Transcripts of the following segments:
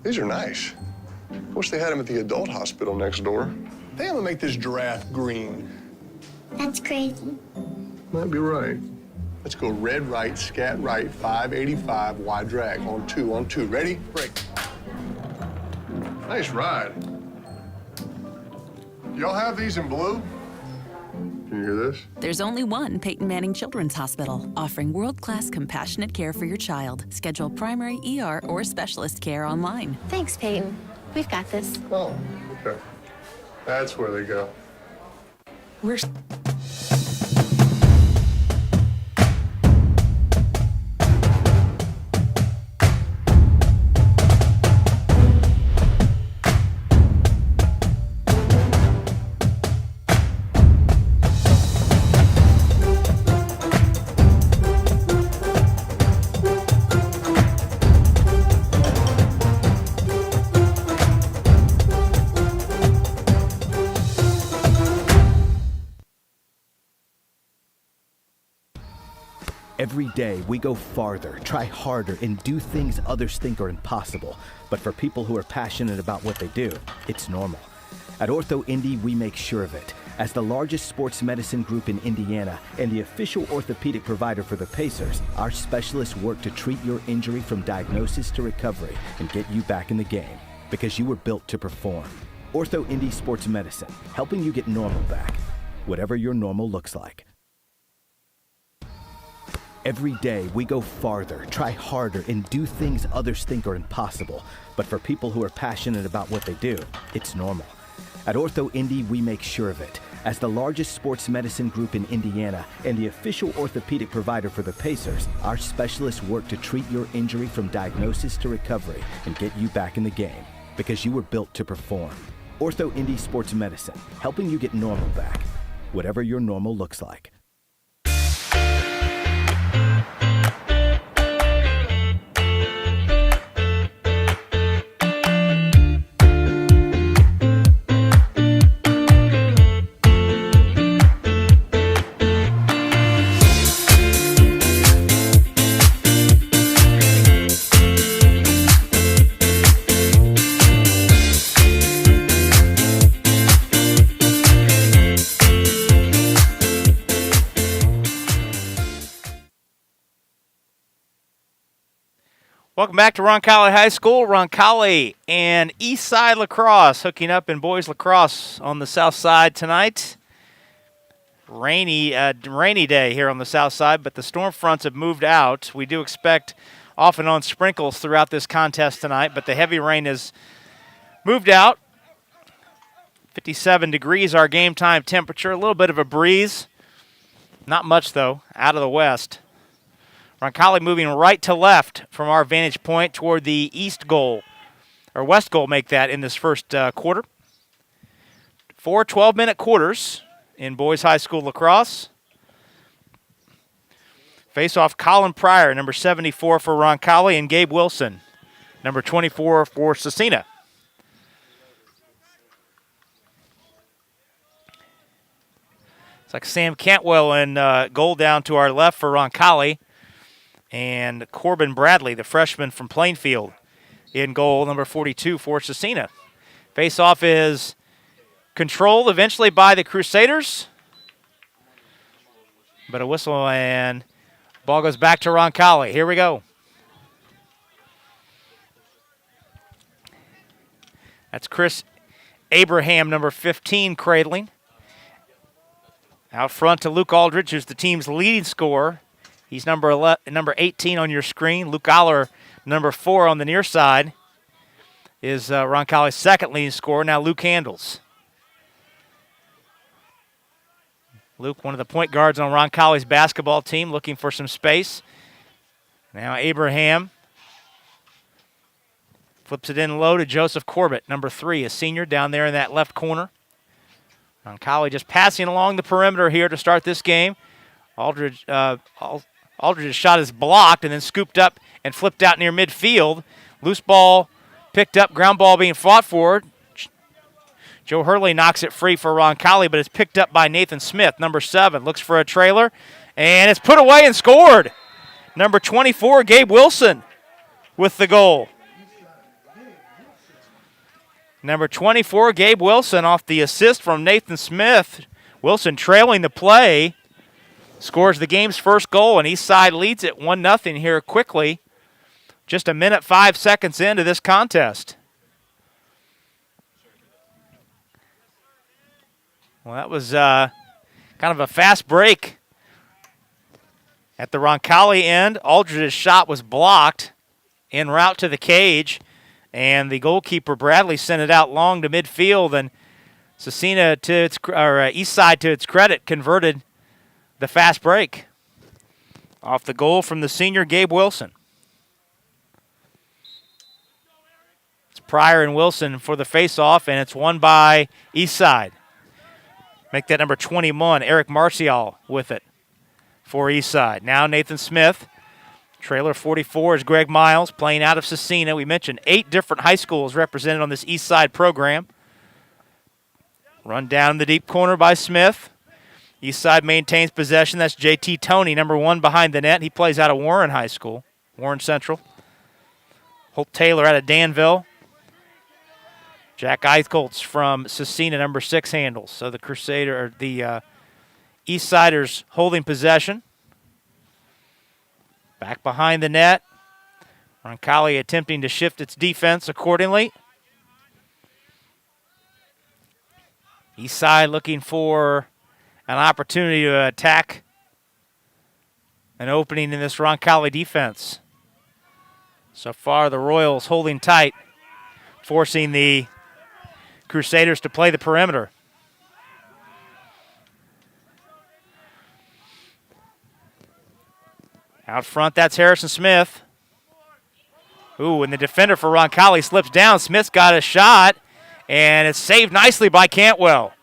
These are nice. Wish they had them at the adult hospital next door. I think I'm gonna make this giraffe green. That's crazy. Might be right. Let's go red right, scat right, 585, wide drag. On two. Ready? Break. Nice ride. Y'all have these in blue? Can you hear this? There's only one Peyton Manning Children's Hospital, offering world-class compassionate care for your child. Schedule primary ER or specialist care online. Thanks, Peyton. We've got this. Oh, okay. That's where they go. We're... Every day, we go farther, try harder, and do things others think are impossible. But for people who are passionate about what they do, it's normal. At Ortho Indy, we make sure of it. As the largest sports medicine group in Indiana and the official orthopedic provider for the Pacers, our specialists work to treat your injury from diagnosis to recovery and get you back in the game, because you were built to perform. Ortho Indy Sports Medicine, helping you get normal back, whatever your normal looks like. Every day, we go farther, try harder, and do things others think are impossible. But for people who are passionate about what they do, it's normal. At Ortho Indy, we make sure of it. As the largest sports medicine group in Indiana and the official orthopedic provider for the Pacers, our specialists work to treat your injury from diagnosis to recovery and get you back in the game, because you were built to perform. Ortho Indy Sports Medicine, helping you get normal back, whatever your normal looks like. Welcome back to Roncalli High School. Roncalli and Eastside Lacrosse hooking up in boys lacrosse on the south side tonight. Rainy day here on the south side, but the storm fronts have moved out. We do expect off and on sprinkles throughout this contest tonight, but the heavy rain has moved out. 57 degrees our game time temperature. A little bit of a breeze. Not much, though, out of the west. Roncalli moving right to left from our vantage point toward the east goal, or west goal, make that in this first quarter. 4 12-minute quarters in boys high school lacrosse. Face-off Colin Pryor, number 74 for Roncalli, and Gabe Wilson, number 24 for Cecina. It's like Sam Cantwell in goal down to our left for Roncalli. And Corbin Bradley, the freshman from Plainfield, in goal, number 42 for Cecina. Face-off is controlled eventually by the Crusaders. But a whistle and ball goes back to Roncalli. Here we go. That's Chris Abraham, number 15, cradling. Out front to Luke Aldridge, who's the team's leading scorer. He's number 18 on your screen. Luke Aller, number 4 on the near side, is Roncalli's second leading scorer. Now Luke handles. Luke, one of the point guards on Roncalli's basketball team, looking for some space. Now Abraham flips it in low to Joseph Corbett, number 3, a senior down there in that left corner. Roncalli just passing along the perimeter here to start this game. Aldridge's shot is blocked and then scooped up and flipped out near midfield. Loose ball picked up, ground ball being fought for. Joe Hurley knocks it free for Roncalli, but it's picked up by Nathan Smith, number 7. Looks for a trailer, and it's put away and scored. Number 24, Gabe Wilson, with the goal. Number 24, Gabe Wilson, off the assist from Nathan Smith. Wilson trailing the play, scores the game's first goal, and Eastside leads it 1-0 here quickly. Just a minute, 5 seconds into this contest. Well, that was kind of a fast break at the Roncalli end. Aldridge's shot was blocked en route to the cage, and the goalkeeper, Bradley, sent it out long to midfield, and Cecina, Eastside, to its credit, converted the fast break off the goal from the senior Gabe Wilson. It's Pryor and Wilson for the face-off, and it's won by Eastside. Make that number 21, Eric Marcial, with it for Eastside. Now Nathan Smith. Trailer 44 is Greg Miles, playing out of Cecina. We mentioned 8 different high schools represented on this Eastside program. Run down in the deep corner by Smith. Eastside maintains possession. That's J.T. Tony, number 1 behind the net. He plays out of Warren High School, Warren Central. Holt Taylor out of Danville. Jack Eichholtz from Cecina, number 6 handles. So the Eastsiders holding possession. Back behind the net. Roncalli attempting to shift its defense accordingly. Eastside looking for an opportunity to attack an opening in this Roncalli defense. So far, the Royals holding tight, forcing the Crusaders to play the perimeter. Out front, that's Harrison Smith. Ooh, and the defender for Roncalli slips down. Smith's got a shot, and it's saved nicely by Cantwell.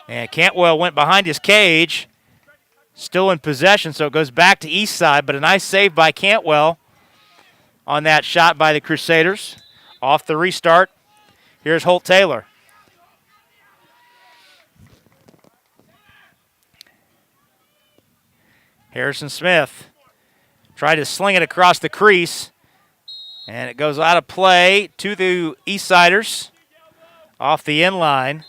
And Cantwell went behind his cage, still in possession, so it goes back to Eastside, but a nice save by Cantwell on that shot by the Crusaders. Off the restart, here's Holt Taylor. Harrison Smith tried to sling it across the crease, and it goes out of play to the Eastsiders off the end line.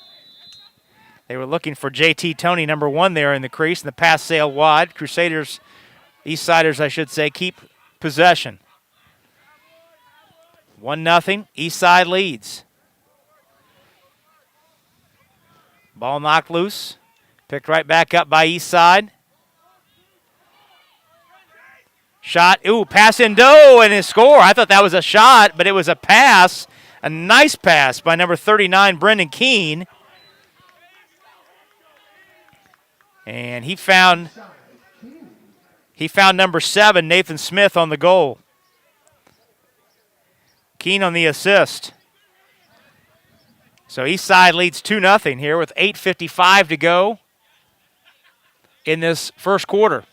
They were looking for J.T. Tony, number 1 there in the crease, and the pass sailed wide. Crusaders, Eastsiders, I should say, keep possession. 1-0, Eastside leads. Ball knocked loose, picked right back up by Eastside. Shot, pass in dough, and his score. I thought that was a shot, but it was a pass. A nice pass by number 39, Brendan Keene. And he found number 7, Nathan Smith, on the goal. Keene on the assist. So Eastside leads 2-0 here with 8:55 to go in this first quarter.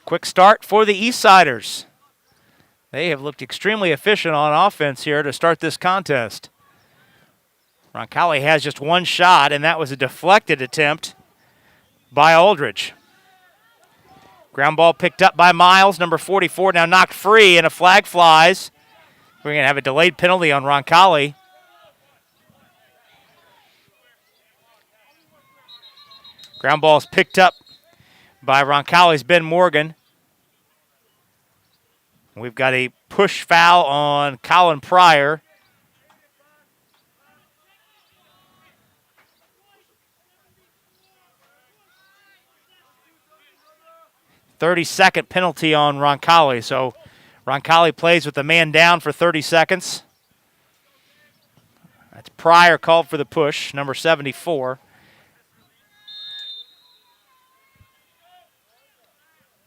Quick start for the Eastsiders. They have looked extremely efficient on offense here to start this contest. Roncalli has just 1 shot, and that was a deflected attempt by Aldridge. Ground ball picked up by Miles, number 44, now knocked free, and a flag flies. We're going to have a delayed penalty on Roncalli. Ground ball is picked up by Roncalli's Ben Morgan. We've got a push foul on Colin Pryor. "30-second penalty on Roncalli. So Roncalli plays with the man down for 30 seconds. That's Pryor called for the push, number 74.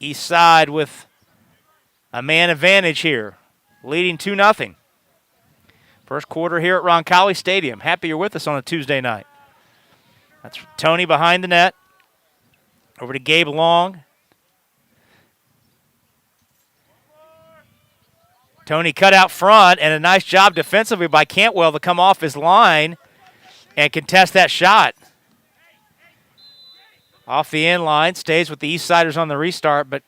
Eastside with a man advantage here, leading 2-0. First quarter here at Roncalli Stadium. Happy you're with us on a Tuesday night. That's Tony behind the net. Over to Gabe Long. Tony cut out front, and a nice job defensively by Cantwell to come off his line and contest that shot. Off the end line, stays with the East Siders on the restart, but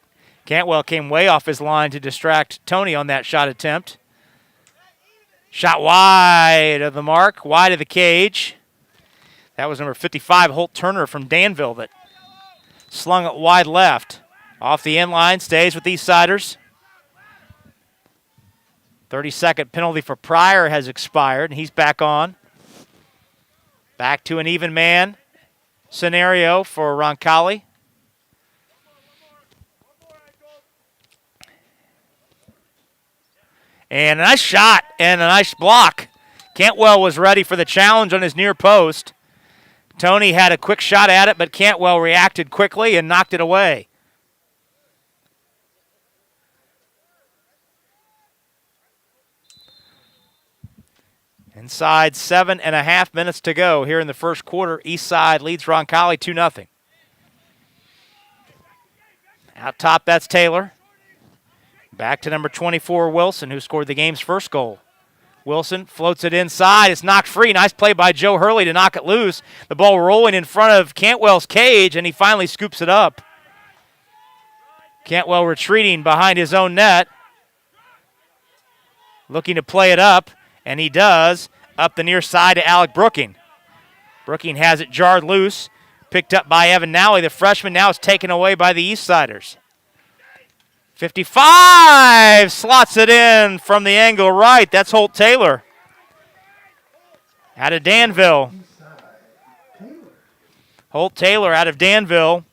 Cantwell came way off his line to distract Tony on that shot attempt. Shot wide of the mark, wide of the cage. That was number 55, Holt Turner from Danville, that slung it wide left. Off the end line, stays with the East Siders. 30-second penalty for Pryor has expired, and he's back on. Back to an even man scenario for Roncalli. And a nice shot and a nice block. Cantwell was ready for the challenge on his near post. Tony had a quick shot at it, but Cantwell reacted quickly and knocked it away. Inside 7.5 minutes to go here in the first quarter. East Side leads Roncalli 2-0. Out top, that's Taylor. Back to number 24, Wilson, who scored the game's first goal. Wilson floats it inside. It's knocked free. Nice play by Joe Hurley to knock it loose. The ball rolling in front of Cantwell's cage, and he finally scoops it up. Cantwell retreating behind his own net. Looking to play it up, and he does. Up the near side to Alec Brooking. Brooking has it jarred loose. Picked up by Evan Nally, the freshman. Now it's taken away by the East Siders. 55 slots it in from the angle right. That's Holt Taylor. Out of Danville. Holt Taylor out of Danville.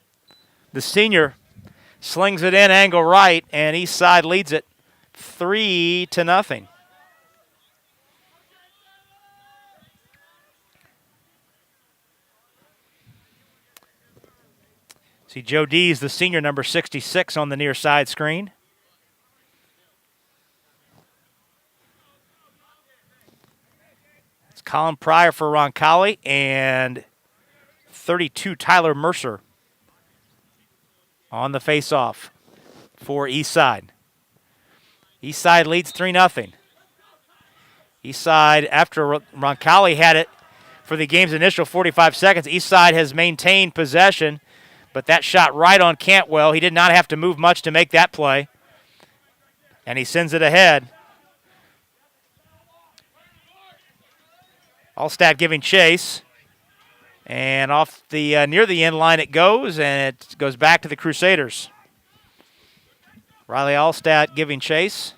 The senior slings it in angle right, and East Side leads it 3-0. See Joe Dees, the senior, number 66, on the near side screen. It's Colin Pryor for Roncalli and 32, Tyler Mercer, on the face-off for East Side. East Side leads 3-0. East Side, after Roncalli had it for the game's initial 45 seconds, East Side has maintained possession. But that shot right on Cantwell. He did not have to move much to make that play. And he sends it ahead. Allstat giving chase. And off the near the end line it goes, and it goes back to the Crusaders. Riley Allstat giving chase.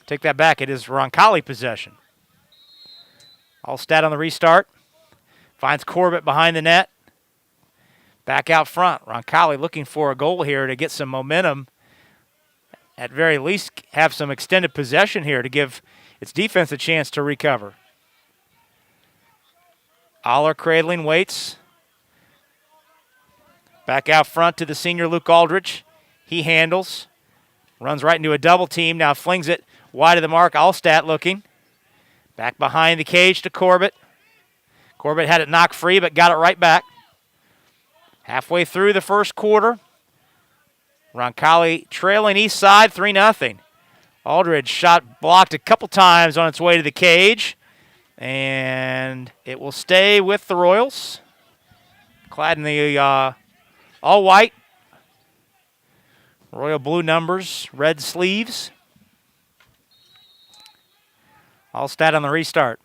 Take that back. It is Roncalli possession. Allstat on the restart. Finds Corbett behind the net. Back out front. Roncalli looking for a goal here to get some momentum. At very least have some extended possession here to give its defense a chance to recover. Aller cradling, waits. Back out front to the senior Luke Aldridge. He handles. Runs right into a double team. Now flings it wide of the mark. Allstat looking. Back behind the cage to Corbett. Corbett had it knocked free, but got it right back. Halfway through the first quarter. Roncalli trailing East Side 3-0. Aldridge shot blocked a couple times on its way to the cage. And it will stay with the Royals. Clad in the all white. Royal blue numbers, red sleeves. Allstat on the restart.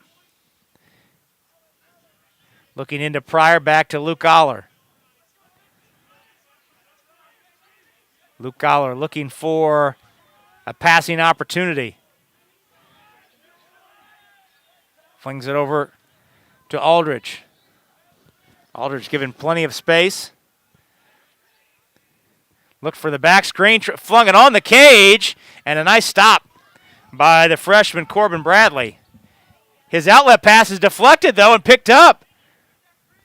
Looking into Pryor, back to Luke Aller. Luke Aller looking for a passing opportunity. Flings it over to Aldridge. Aldridge given plenty of space. Looked for the back screen, flung it on the cage, and a nice stop by the freshman Corbin Bradley. His outlet pass is deflected, though, and picked up.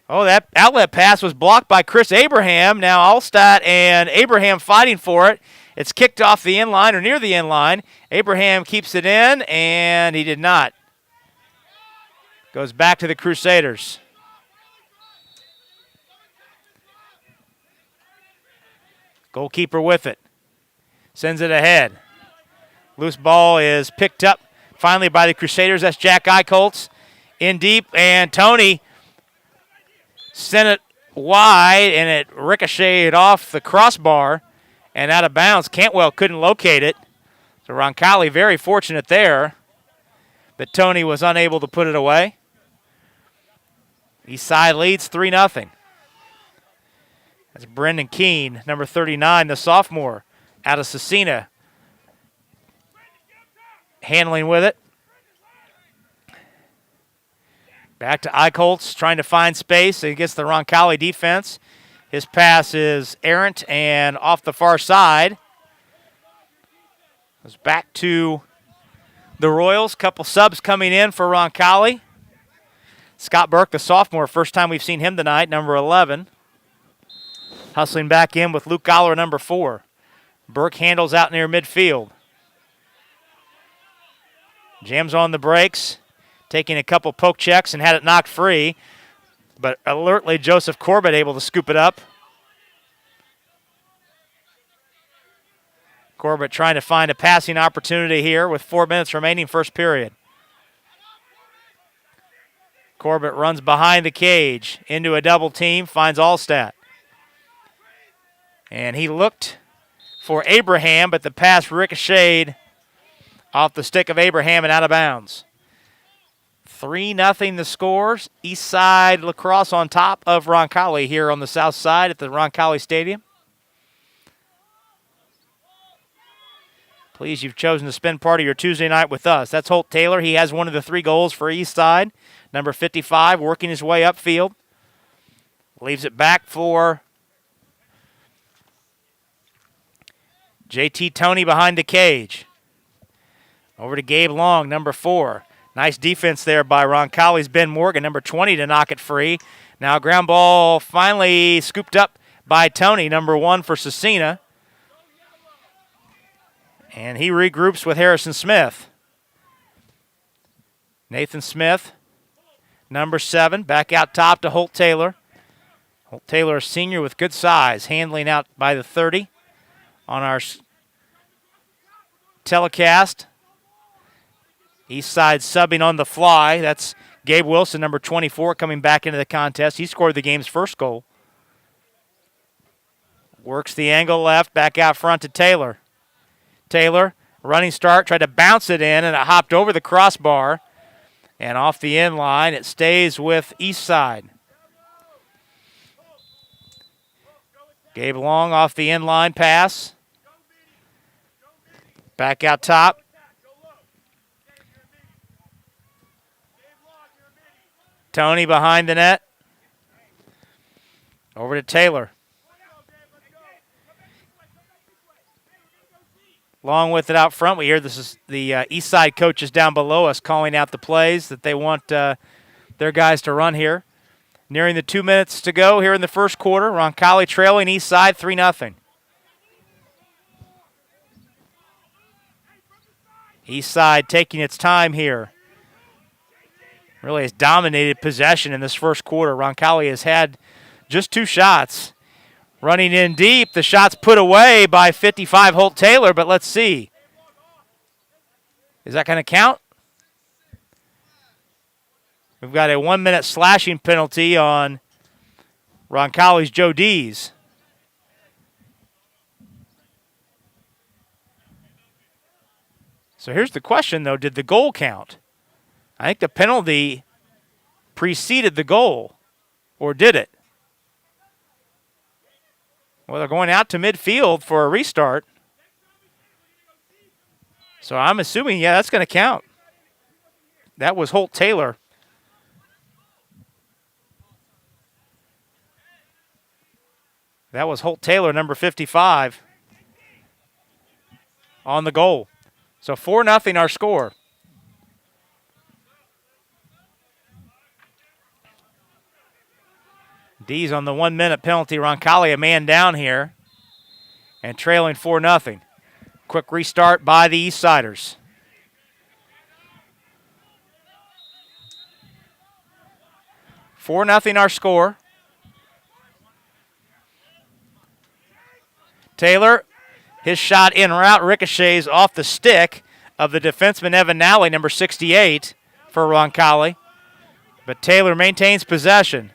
Oh, that outlet pass was blocked by Chris Abraham. Now Allstat and Abraham fighting for it. It's kicked off the end line or near the end line. Abraham keeps it in, and he did not. Goes back to the Crusaders. Goalkeeper with it. Sends it ahead. Loose ball is picked up finally by the Crusaders. That's Jack Eichholtz in deep, and Tony sent it wide, and it ricocheted off the crossbar and out of bounds. Cantwell couldn't locate it. So Roncalli very fortunate there that Tony was unable to put it away. East Side leads 3-0. That's Brendan Keene, number 39, the sophomore, out of Cecina. Handling with it. Back to Eichholz, trying to find space against the Roncalli defense. His pass is errant and off the far side. Goes back to the Royals. Couple subs coming in for Roncalli. Scott Burke, the sophomore, first time we've seen him tonight, number 11. Hustling back in with Luke Goller, number 4. Burke handles out near midfield. Jams on the brakes, taking a couple poke checks and had it knocked free. But alertly, Joseph Corbett able to scoop it up. Corbett trying to find a passing opportunity here with 4 minutes remaining first period. Corbett runs behind the cage into a double team, finds Allstat. And he looked for Abraham, but the pass ricocheted off the stick of Abraham and out of bounds. 3-0 the scores. East Side Lacrosse on top of Roncalli here on the south side at the Roncalli Stadium. Please, you've chosen to spend part of your Tuesday night with us. That's Holt Taylor. He has one of the 3 goals for East Side. Number 55, working his way upfield. Leaves it back for JT Tony behind the cage. Over to Gabe Long, number 4. Nice defense there by Roncalli's Ben Morgan, number 20, to knock it free. Now ground ball finally scooped up by Tony, number 1 for Cecina. And he regroups with Harrison Smith. Nathan Smith, number 7, back out top to Holt Taylor. Holt Taylor, a senior with good size, handling out by the 30 on our telecast. East Side subbing on the fly. That's Gabe Wilson, number 24, coming back into the contest. He scored the game's first goal. Works the angle left, back out front to Taylor. Taylor, running start, tried to bounce it in, and it hopped over the crossbar. And off the end line, it stays with East Side. Gabe Long off the end line pass. Back out top. Tony behind the net. Over to Taylor. Long with it out front. We hear this is the East Side coaches down below us calling out the plays that they want their guys to run here. Nearing the 2 minutes to go here in the first quarter. Roncalli trailing East Side 3-0. East Side taking its time here. Really has dominated possession in this first quarter. Roncalli has had just 2 shots. Running in deep, the shot's put away by 55 Holt Taylor, but let's see. Is that going to count? We've got a 1-minute slashing penalty on Roncalli's Joe Dees. So here's the question, though. Did the goal count? I think the penalty preceded the goal, or did it? Well, they're going out to midfield for a restart. So I'm assuming, yeah, that's going to count. That was Holt Taylor. That was Holt Taylor, number 55, on the goal. So 4-0 our score. D's on the 1-minute penalty. Roncalli a man down here and trailing 4-0. Quick restart by the East Siders. $4-0 our score. Taylor, his shot in route ricochets off the stick of the defenseman Evan Nally, number 68 for Roncalli. But Taylor maintains possession.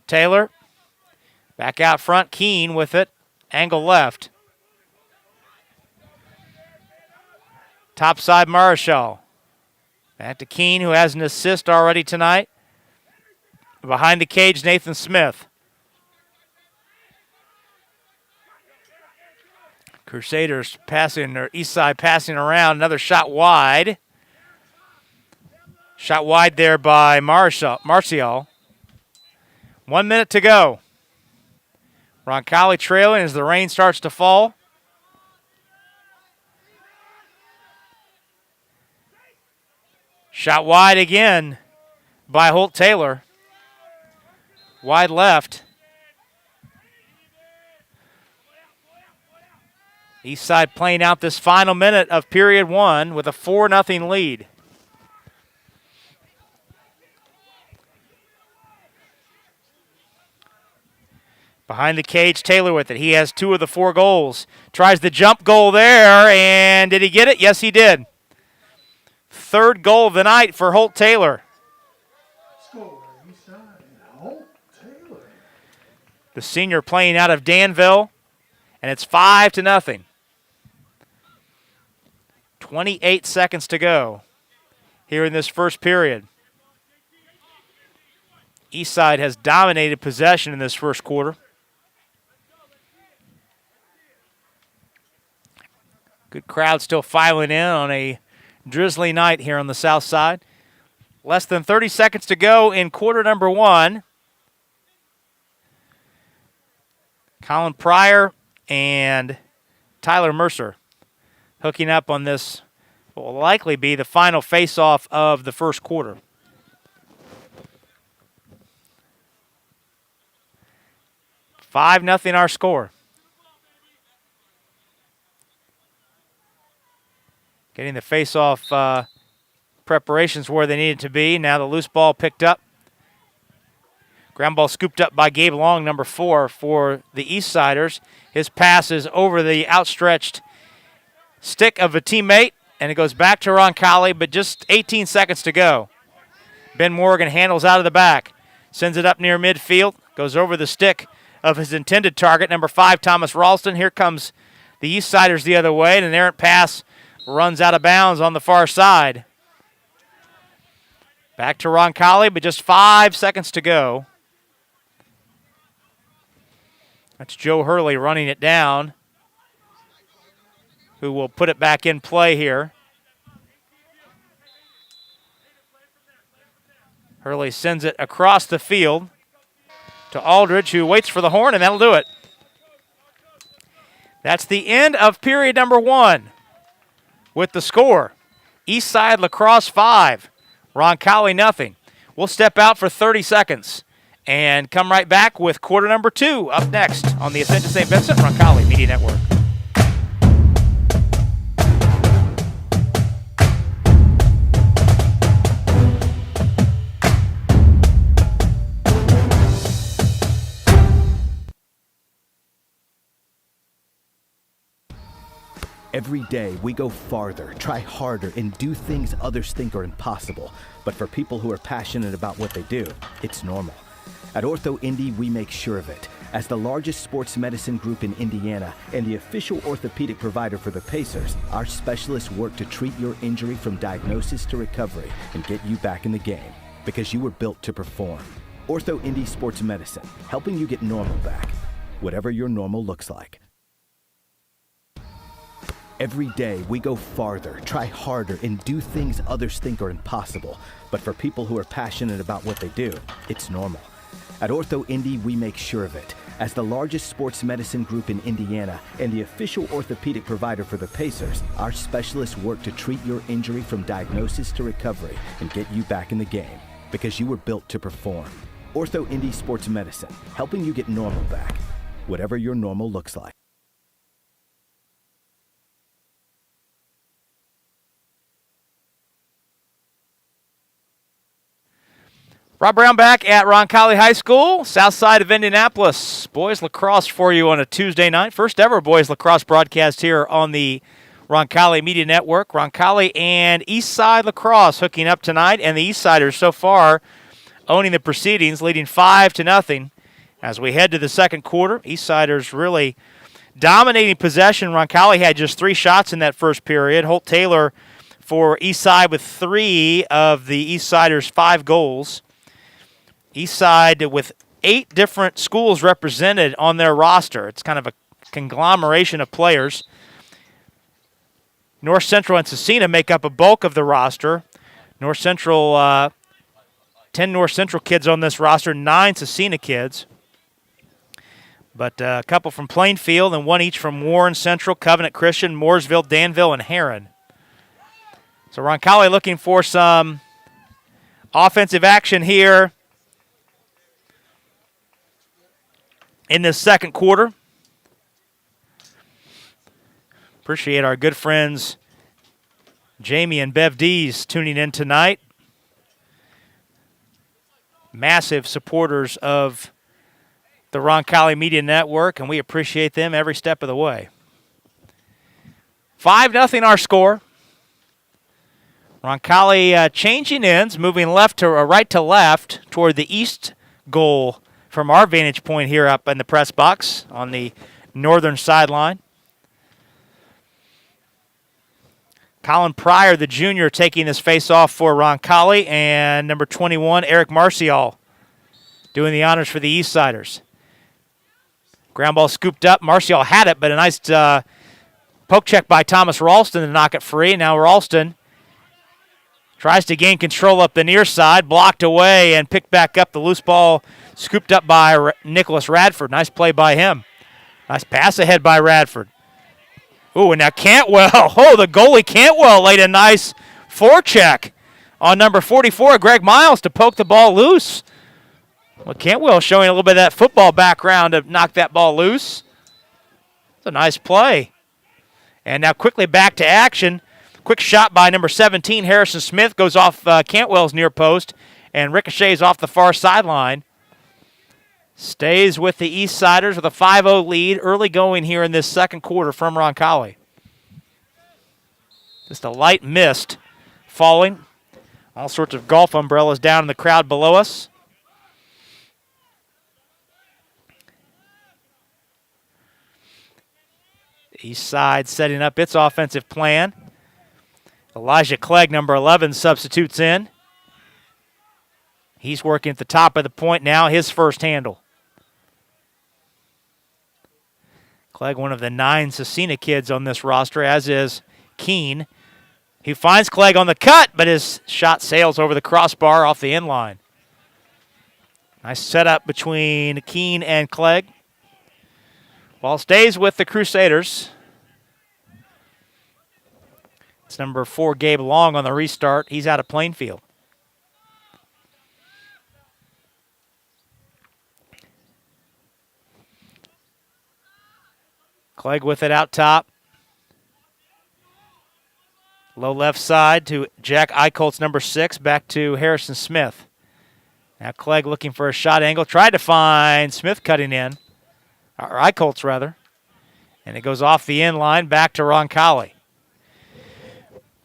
Taylor back out front. Keene with it. Angle left. Top side Marshall. Back to Keene, who has an assist already tonight. Behind the cage, Nathan Smith. Crusaders passing, or Eastside passing around. Another shot wide. Shot wide there by Marcial. 1 minute to go. Roncalli trailing as the rain starts to fall. Shot wide again by Holt Taylor. Wide left. Eastside playing out this final minute of period 1 with a 4-0 lead. Behind the cage, Taylor with it. He has 2 of the 4 goals. Tries the jump goal there, and did he get it? Yes, he did. 3rd goal of the night for Holt Taylor. The senior playing out of Danville, and it's 5-0. 28 seconds to go here in this first period. Eastside has dominated possession in this first quarter. Good crowd still filing in on a drizzly night here on the south side. Less than 30 seconds to go in quarter number 1. Colin Pryor and Tyler Mercer hooking up on this what will likely be the final face-off of the first quarter. $5-0 our score. Getting the face-off preparations where they needed to be. Now the loose ball picked up. Ground ball scooped up by Gabe Long, number 4 for the Eastsiders. His pass is over the outstretched stick of a teammate, and it goes back to Roncalli, but just 18 seconds to go. Ben Morgan handles out of the back, sends it up near midfield, goes over the stick of his intended target, number 5, Thomas Ralston. Here comes the Eastsiders the other way, and an errant pass runs out of bounds on the far side. Back to Roncalli, but just 5 seconds to go. That's Joe Hurley running it down, who will put it back in play here. Hurley sends it across the field to Aldridge, who waits for the horn, and that'll do it. That's the end of period number 1 with the score. Eastside Lacrosse 5, Roncalli 0. We'll step out for 30 seconds and come right back with quarter number 2 up next on the Ascension St. Vincent Roncalli Media Network. Every day, we go farther, try harder, and do things others think are impossible. But for people who are passionate about what they do, it's normal. At Ortho Indy, we make sure of it. As the largest sports medicine group in Indiana and the official orthopedic provider for the Pacers, our specialists work to treat your injury from diagnosis to recovery and get you back in the game, because you were built to perform. Ortho Indy Sports Medicine, helping you get normal back, whatever your normal looks like. Every day, we go farther, try harder, and do things others think are impossible. But for people who are passionate about what they do, it's normal. At Ortho Indy, we make sure of it. As the largest sports medicine group in Indiana and the official orthopedic provider for the Pacers, our specialists work to treat your injury from diagnosis to recovery and get you back in the game, because you were built to perform. Ortho Indy Sports Medicine, helping you get normal back, whatever your normal looks like. Rob Brown back at Roncalli High School, south side of Indianapolis. Boys lacrosse for you on a Tuesday night. First ever boys lacrosse broadcast here on the Roncalli Media Network. Roncalli and Eastside Lacrosse hooking up tonight, and the Eastsiders so far owning the proceedings, leading 5-0. As we head to the second quarter, Eastsiders really dominating possession. Roncalli had just 3 shots in that first period. Holt Taylor for Eastside with 3 of the Eastsiders' 5 goals. Eastside with 8 different schools represented on their roster. It's kind of a conglomeration of players. North Central and Cecina make up a bulk of the roster. North Central, 10 North Central kids on this roster, 9 Cecina kids. But a couple from Plainfield and 1 each from Warren Central, Covenant Christian, Mooresville, Danville, and Heron. So Roncalli looking for some offensive action here in this second quarter. Appreciate our good friends Jamie and Bev Dees tuning in tonight. Massive supporters of the Roncalli Media Network, and we appreciate them every step of the way. 5-0 our score. Roncalli changing ends, moving right to left toward the east goal from our vantage point here up in the press box on the northern sideline. Colin Pryor, the junior, taking this face-off for Roncalli, and number 21, Eric Marcial, doing the honors for the Eastsiders. Ground ball scooped up. Marcial had it, but a nice poke check by Thomas Ralston to knock it free. Now Ralston tries to gain control up the near side, blocked away and picked back up. The loose ball scooped up by Nicholas Radford. Nice play by him. Nice pass ahead by Radford. Ooh, and now Cantwell. Oh, the goalie Cantwell laid a nice forecheck on number 44, Greg Miles, to poke the ball loose. Well, Cantwell showing a little bit of that football background to knock that ball loose. It's a nice play. And now quickly back to action. Quick shot by number 17, Harrison Smith, goes off Cantwell's near post and ricochets off the far sideline. Stays with the Eastsiders with a 5-0 lead early going here in this second quarter from Roncalli. Just a light mist falling. All sorts of golf umbrellas down in the crowd below us. East side setting up its offensive plan. Elijah Clegg, number 11, substitutes in. He's working at the top of the point now, his first handle. Clegg, one of the 9 Cecina kids on this roster, as is Keene. He finds Clegg on the cut, but his shot sails over the crossbar off the end line. Nice setup between Keene and Clegg. Ball stays with the Crusaders. It's number 4, Gabe Long, on the restart. He's out of Plainfield. Clegg with it out top. Low left side to Jack Eicholtz, number 6, back to Harrison Smith. Now Clegg looking for a shot angle. Tried to find Smith cutting in. Or Eicholtz, rather. And it goes off the end line back to Roncalli.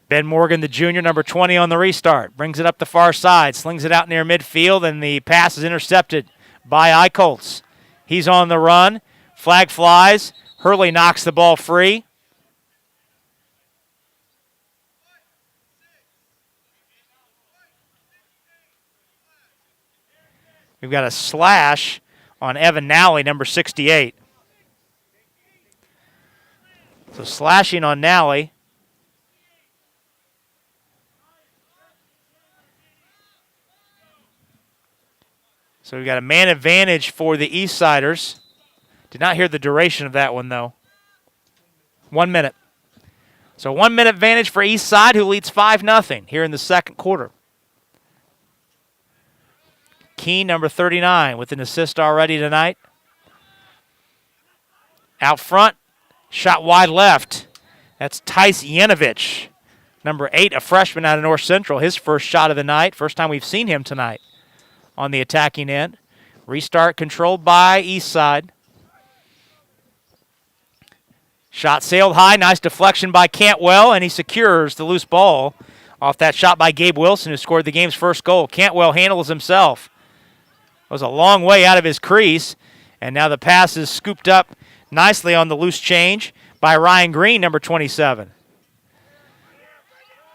Ben Morgan, the junior, number 20, on the restart. Brings it up the far side. Slings it out near midfield, and the pass is intercepted by Eicholtz. He's on the run. Flag flies. Hurley knocks the ball free. We've got a slash on Evan Nally, number 68. So slashing on Nally. So we've got a man advantage for the Eastsiders. Did not hear the duration of that one, though. 1 minute. So 1 minute advantage for Eastside, who leads 5-0 here in the second quarter. Keene, number 39, with an assist already tonight. Out front, shot wide left. That's Tice Yanovich, number 8, a freshman out of North Central. His first shot of the night. First time we've seen him tonight on the attacking end. Restart controlled by Eastside. Shot sailed high. Nice deflection by Cantwell, and he secures the loose ball off that shot by Gabe Wilson, who scored the game's first goal. Cantwell handles himself. It was a long way out of his crease, and now the pass is scooped up nicely on the loose change by Ryan Green, number 27.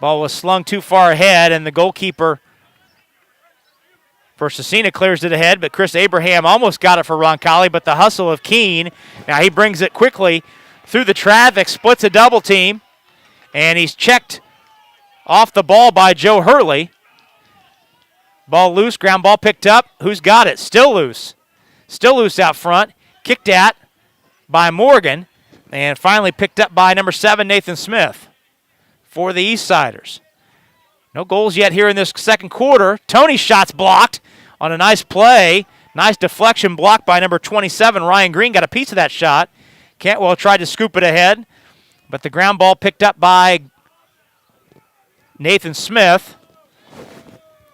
Ball was slung too far ahead, and the goalkeeper for Cecina clears it ahead, but Chris Abraham almost got it for Roncalli, but the hustle of Keene. Now he brings it quickly through the traffic, splits a double team, and he's checked off the ball by Joe Hurley. Ball loose, ground ball picked up. Who's got it? Still loose. Still loose out front. Kicked at by Morgan, and finally picked up by number 7, Nathan Smith, for the Eastsiders. No goals yet here in this second quarter. Tony's shot's blocked on a nice play. Nice deflection blocked by number 27. Ryan Green got a piece of that shot. Cantwell tried to scoop it ahead, but the ground ball picked up by Nathan Smith.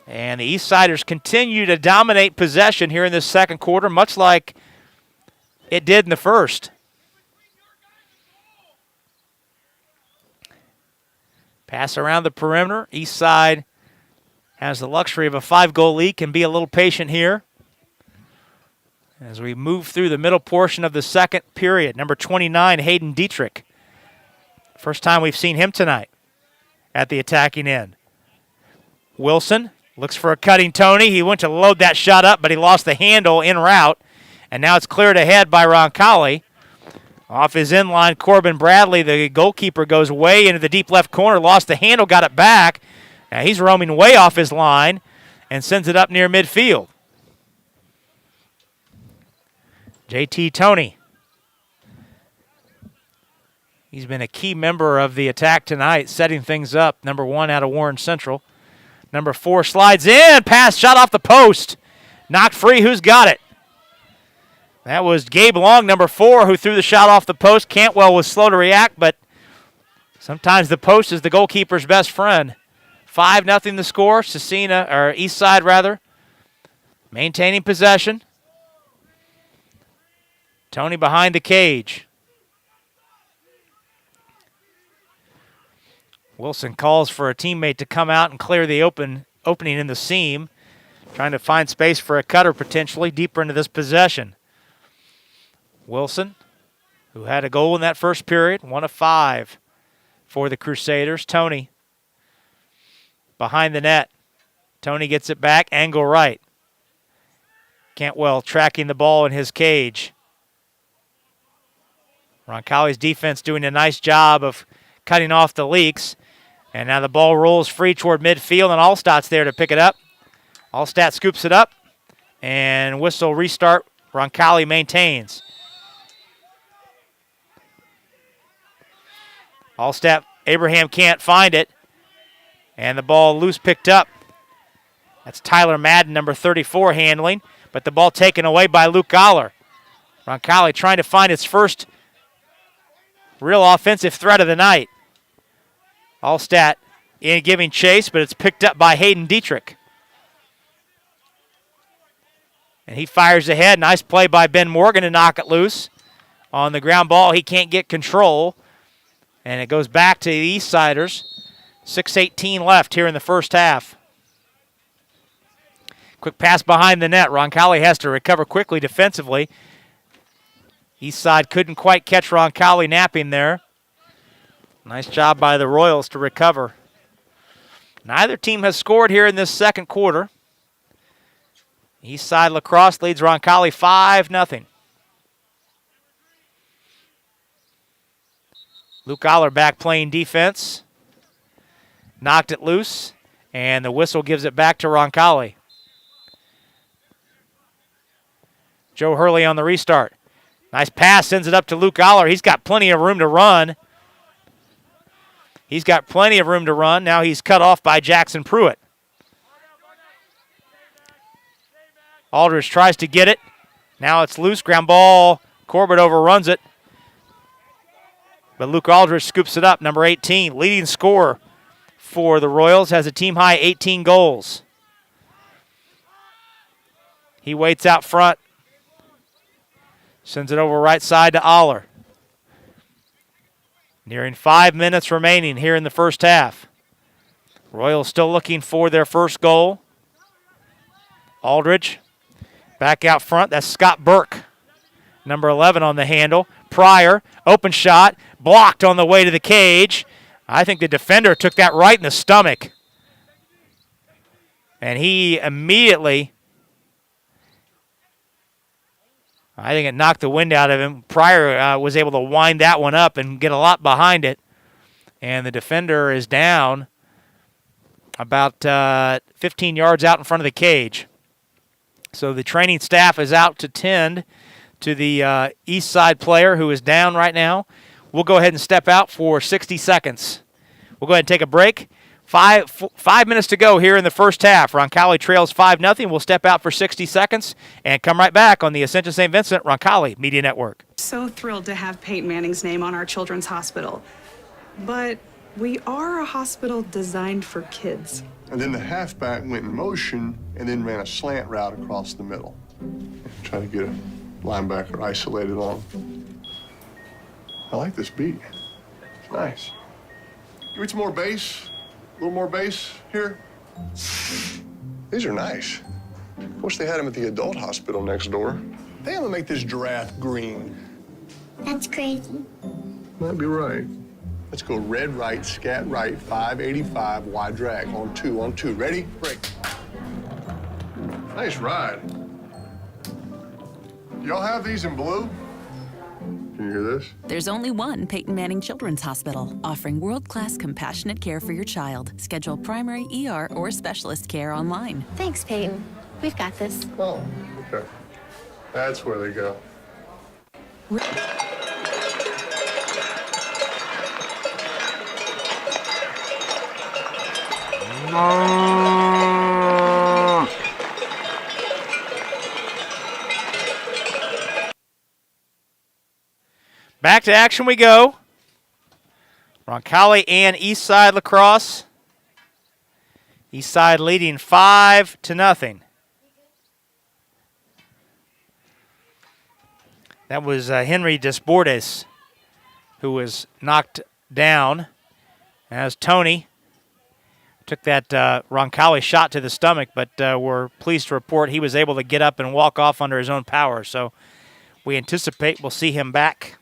And the Eastsiders continue to dominate possession here in this second quarter, much like it did in the first. Pass around the perimeter. Eastside has the luxury of a 5-goal lead, can be a little patient here as we move through the middle portion of the second period. Number 29, Hayden Dietrich. First time we've seen him tonight at the attacking end. Wilson looks for a cutting Tony. He went to load that shot up, but he lost the handle en route, and now it's cleared ahead by Roncalli. Off his inline, Corbin Bradley, the goalkeeper, goes way into the deep left corner, lost the handle, got it back. Now he's roaming way off his line and sends it up near midfield. JT Tony. He's been a key member of the attack tonight, setting things up. Number 1 out of Warren Central. Number 4 slides in, pass shot off the post. Knocked free, who's got it? That was Gabe Long, number 4, who threw the shot off the post. Cantwell was slow to react, but sometimes the post is the goalkeeper's best friend. 5-0 the score, Cecina, or Eastside rather, maintaining possession. Tony behind the cage. Wilson calls for a teammate to come out and clear the opening in the seam, trying to find space for a cutter potentially deeper into this possession. Wilson, who had a goal in that first period, 1 of 5 for the Crusaders. Tony behind the net. Tony gets it back, angle right. Cantwell tracking the ball in his cage. Roncalli's defense doing a nice job of cutting off the leaks. And now the ball rolls free toward midfield, and Allstadt's there to pick it up. Allstadt scoops it up, and whistle restart. Roncalli maintains. Allstadt, Abraham can't find it, and the ball loose picked up. That's Tyler Madden, number 34, handling, but the ball taken away by Luke Goller. Roncalli trying to find its first real offensive threat of the night. Allstadt in giving chase, but it's picked up by Hayden Dietrich. And he fires ahead. Nice play by Ben Morgan to knock it loose. On the ground ball, he can't get control. And it goes back to the Eastsiders. 6:18 left here in the first half. Quick pass behind the net. Roncalli has to recover quickly defensively. Eastside couldn't quite catch Roncalli napping there. Nice job by the Royals to recover. Neither team has scored here in this second quarter. Eastside Lacrosse leads Roncalli 5-0. Luke Goller back playing defense. Knocked it loose, and the whistle gives it back to Roncalli. Joe Hurley on the restart. Nice pass, sends it up to Luke Goller. He's got plenty of room to run. Now he's cut off by Jackson Pruitt. Aldridge tries to get it. Now it's loose. Ground ball. Corbett overruns it. But Luke Aldridge scoops it up. Number 18, leading scorer for the Royals, has a team-high 18 goals. He waits out front. Sends it over right side to Aller. Nearing 5 minutes remaining here in the first half. Royals still looking for their first goal. Aldridge back out front. That's Scott Burke, number 11 on the handle. Pryor, open shot, blocked on the way to the cage. I think the defender took that right in the stomach. And he immediately, I think it knocked the wind out of him. Pryor was able to wind that one up and get a lot behind it. And the defender is down about 15 yards out in front of the cage. So the training staff is out to tend to the east side player who is down right now. We'll go ahead and step out for 60 seconds. We'll go ahead and take a break. 5 minutes to go here in the first half. Roncalli trails 5-0. We'll step out for 60 seconds and come right back on the Ascension St. Vincent Roncalli Media Network. So thrilled to have Peyton Manning's name on our children's hospital. But we are a hospital designed for kids. And then the halfback went in motion and then ran a slant route across the middle. Trying to get a linebacker isolated on him. I like this beat. It's nice. Give me some more bass. A little more bass here. These are nice. Wish they had them at the adult hospital next door. They have to make this giraffe green. That's crazy. Might be right. Let's go red right, scat right, 585, wide drag, on two. Ready? Break. Nice ride. Y'all have these in blue? Can you hear this? There's only one Peyton Manning Children's Hospital, offering world-class compassionate care for your child. Schedule primary ER or specialist care online. Thanks, Peyton. We've got this. Oh, okay. That's where they go. Back to action we go. Roncalli and Eastside Lacrosse. Eastside leading 5-0. That was Henry Desbordes who was knocked down. As Tony took that Roncalli shot to the stomach, but we're pleased to report he was able to get up and walk off under his own power. So we anticipate we'll see him back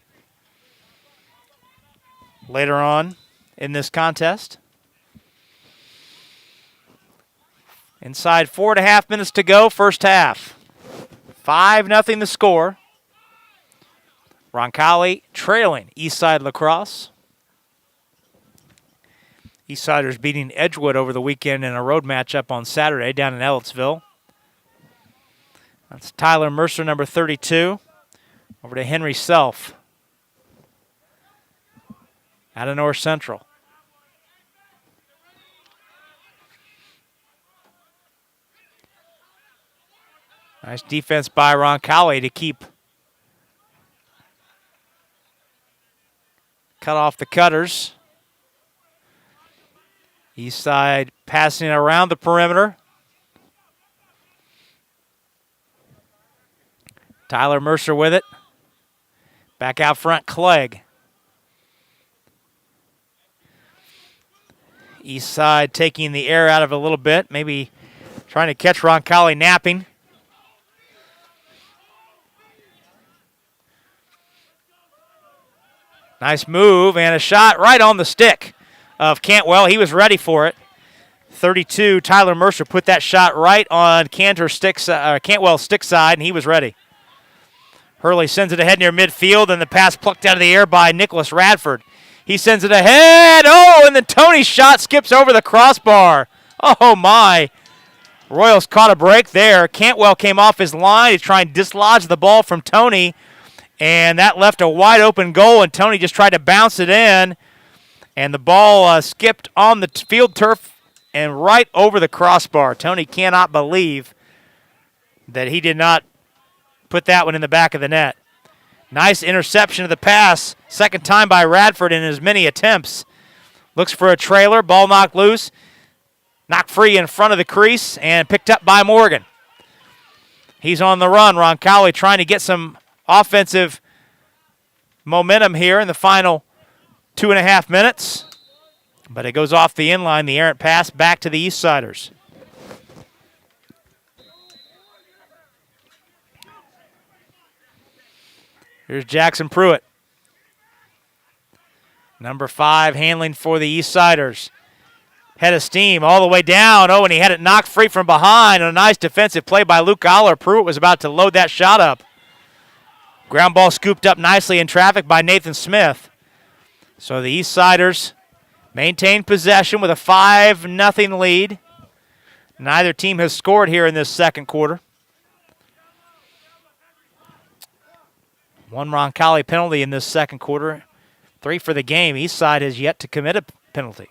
later on in this contest. Inside 4.5 minutes to go, first half. 5-0 the score. Roncalli trailing Eastside Lacrosse. Eastsiders beating Edgewood over the weekend in a road matchup on Saturday down in Ellettsville. That's Tyler Mercer, number 32. Over to Henry Self out of North Central. Nice defense by Roncalli to keep cut off the cutters. East side passing around the perimeter. Tyler Mercer with it. Back out front, Clegg. East side taking the air out of it a little bit, maybe trying to catch Roncalli napping. Nice move and a shot right on the stick of Cantwell. He was ready for it. 32, Tyler Mercer put that shot right on Cantwell's stick side, and he was ready. Hurley sends it ahead near midfield, and the pass plucked out of the air by Nicholas Radford. He sends it ahead. Oh, and then Tony's shot skips over the crossbar. Oh, my. Royals caught a break there. Cantwell came off his line to try and dislodge the ball from Tony, and that left a wide open goal, and Tony just tried to bounce it in, and the ball skipped on the field turf and right over the crossbar. Tony cannot believe that he did not put that one in the back of the net. Nice interception of the pass, second time by Radford in as many attempts. Looks for a trailer, ball knocked loose, knocked free in front of the crease, and picked up by Morgan. He's on the run. Roncalli trying to get some offensive momentum here in the final 2.5 minutes, but it goes off the inline. The errant pass back to the East Siders. Here's Jackson Pruitt. Number 5 handling for the East Siders. Head of steam all the way down. Oh, and he had it knocked free from behind. A nice defensive play by Luke Aller. Pruitt was about to load that shot up. Ground ball scooped up nicely in traffic by Nathan Smith. So the East Siders maintain possession with a 5-0 lead. Neither team has scored here in this second quarter. One Roncalli penalty in this second quarter. 3 for the game. East Side has yet to commit a penalty.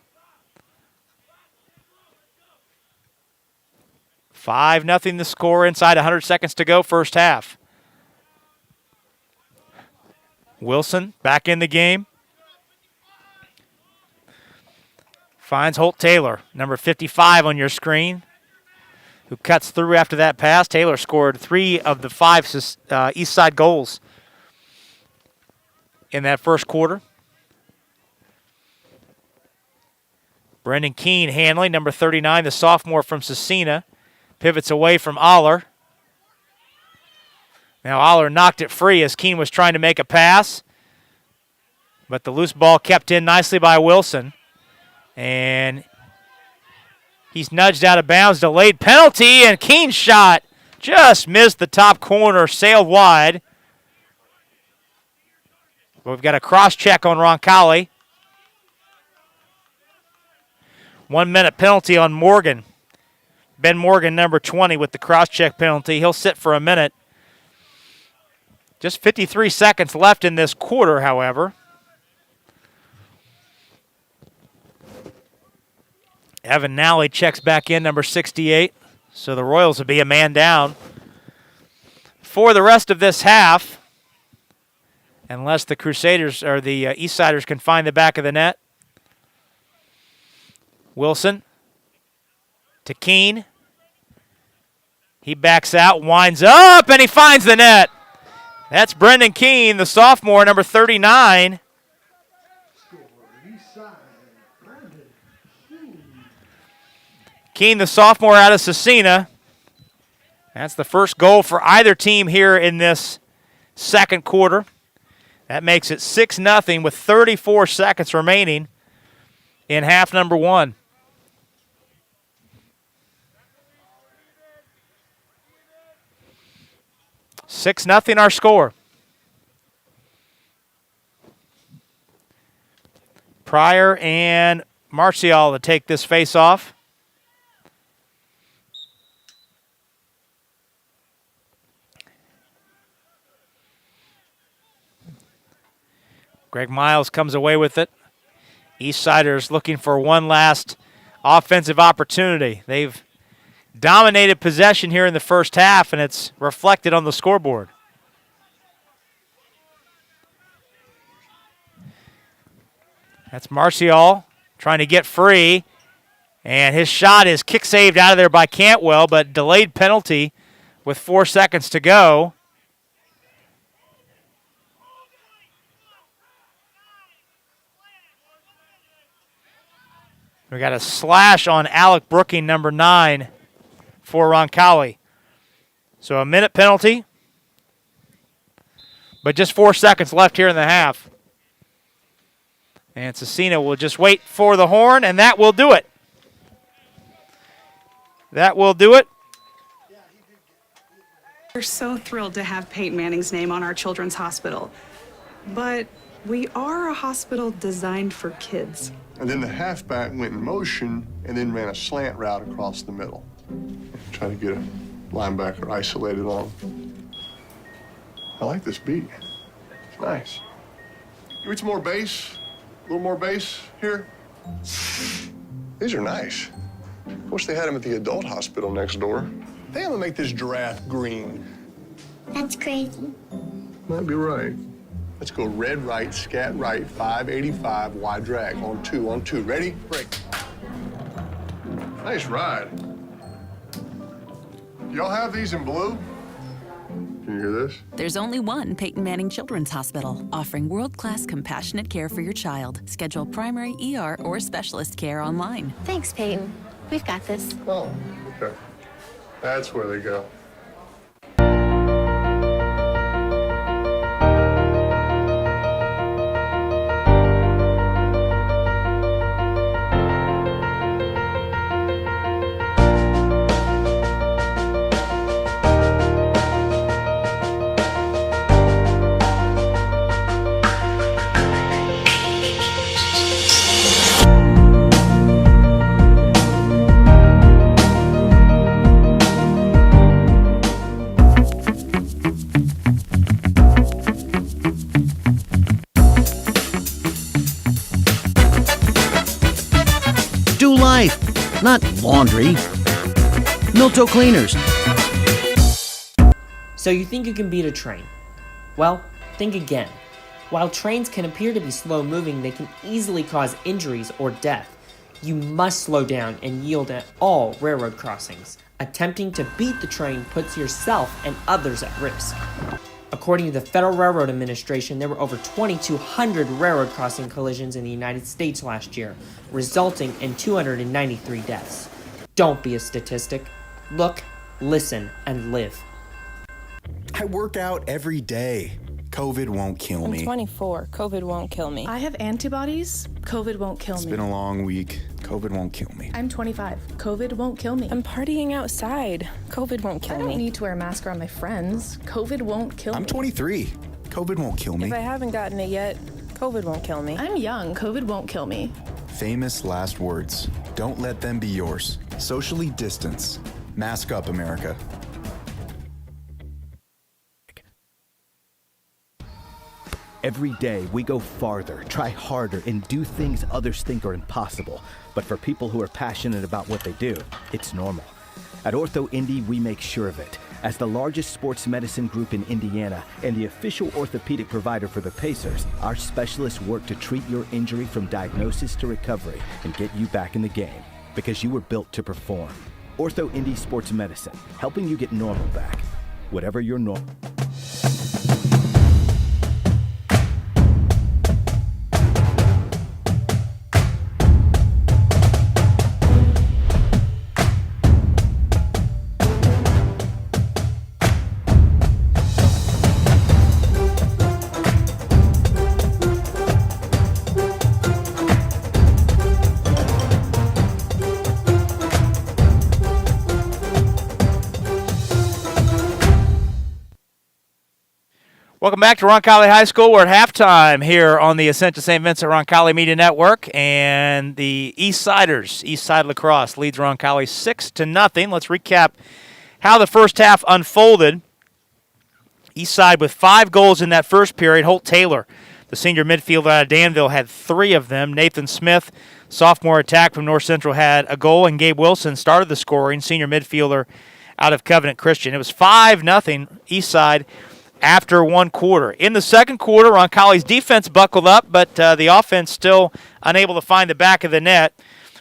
5-0 the score inside 100 seconds to go, first half. Wilson back in the game. Finds Holt Taylor, number 55 on your screen, who cuts through after that pass. Taylor scored 3 of the 5 East Side goals in that first quarter. Brendan Keene handling, number 39, the sophomore from Cecina. Pivots away from Aller. Now Aller knocked it free as Keene was trying to make a pass. But the loose ball kept in nicely by Wilson. And he's nudged out of bounds. Delayed penalty, and Keene's shot just missed the top corner, sailed wide. We've got a cross check on Roncalli. 1 minute penalty on Morgan. Ben Morgan, number 20, with the cross-check penalty. He'll sit for a minute. Just 53 seconds left in this quarter, however. Evan Nally checks back in, number 68. So the Royals will be a man down for the rest of this half, unless the Crusaders or the East Siders can find the back of the net. Wilson to Keene. He backs out, winds up, and he finds the net. That's Brendan Keene, the sophomore, number 39. Keene, the sophomore out of Cecina. That's the first goal for either team here in this second quarter. That makes it 6-0 with 34 seconds remaining in half number 1. 6-0 our score. Pryor and Marcial to take this face-off. Greg Miles comes away with it. East Siders looking for one last offensive opportunity. They've dominated possession here in the first half, and it's reflected on the scoreboard. That's Marcial trying to get free, and his shot is kick-saved out of there by Cantwell, but delayed penalty with 4 seconds to go. We got a slash on Alec Brooking, number 9, for Roncalli. So a minute penalty, but just 4 seconds left here in the half. And Cecina will just wait for the horn, and that will do it. That will do it. We're so thrilled to have Peyton Manning's name on our children's hospital. But we are a hospital designed for kids. And then the halfback went in motion and then ran a slant route across the middle. Trying to get a linebacker isolated on him. I like this beat. It's nice. Give me some more bass. A little more bass here. These are nice. Wish they had them at the adult hospital next door. They gonna make this giraffe green. That's crazy. Might be right. Let's go red right, scat right, 585, wide drag, on two. Ready? Break. Nice ride. Y'all have these in blue? You hear this? There's only one Peyton Manning Children's Hospital, offering world-class compassionate care for your child. Schedule primary ER or specialist care online. Thanks, Peyton. We've got this. Oh, okay. That's where they go. Do life, not laundry. Milto Cleaners. So you think you can beat a train? Well, think again. While trains can appear to be slow moving, they can easily cause injuries or death. You must slow down and yield at all railroad crossings. Attempting to beat the train puts yourself and others at risk. According to the Federal Railroad Administration, there were over 2,200 railroad crossing collisions in the United States last year, resulting in 293 deaths. Don't be a statistic. Look, listen, and live. I work out every day. COVID won't kill me. I'm 24. COVID won't kill me. I have antibodies. COVID won't kill me. It's been a long week. COVID won't kill me. I'm 25. COVID won't kill me. I'm partying outside. COVID won't kill me. I don't need to wear a mask around my friends. COVID won't kill me. I'm 23. COVID won't kill me. If I haven't gotten it yet, COVID won't kill me. I'm young. COVID won't kill me. Famous last words. Don't let them be yours. Socially distance. Mask up, America. Every day, we go farther, try harder, and do things others think are impossible. But for people who are passionate about what they do, it's normal. At Ortho Indy, we make sure of it. As the largest sports medicine group in Indiana and the official orthopedic provider for the Pacers, our specialists work to treat your injury from diagnosis to recovery and get you back in the game, because you were built to perform. Ortho Indy Sports Medicine, helping you get normal back, whatever your normal. Welcome back to Roncalli High School. We're at halftime here on the Ascent to St. Vincent Roncalli Media Network, and the Eastsiders, Eastside Lacrosse, leads Roncalli 6-0. Let's recap how the first half unfolded. Eastside with 5 goals in that first period. Holt Taylor, the senior midfielder out of Danville, had 3 of them. Nathan Smith, sophomore attack from North Central, had a goal, and Gabe Wilson started the scoring, senior midfielder out of Covenant Christian. It was 5-0 Eastside after one quarter. In the second quarter, Roncalli's defense buckled up, but the offense still unable to find the back of the net.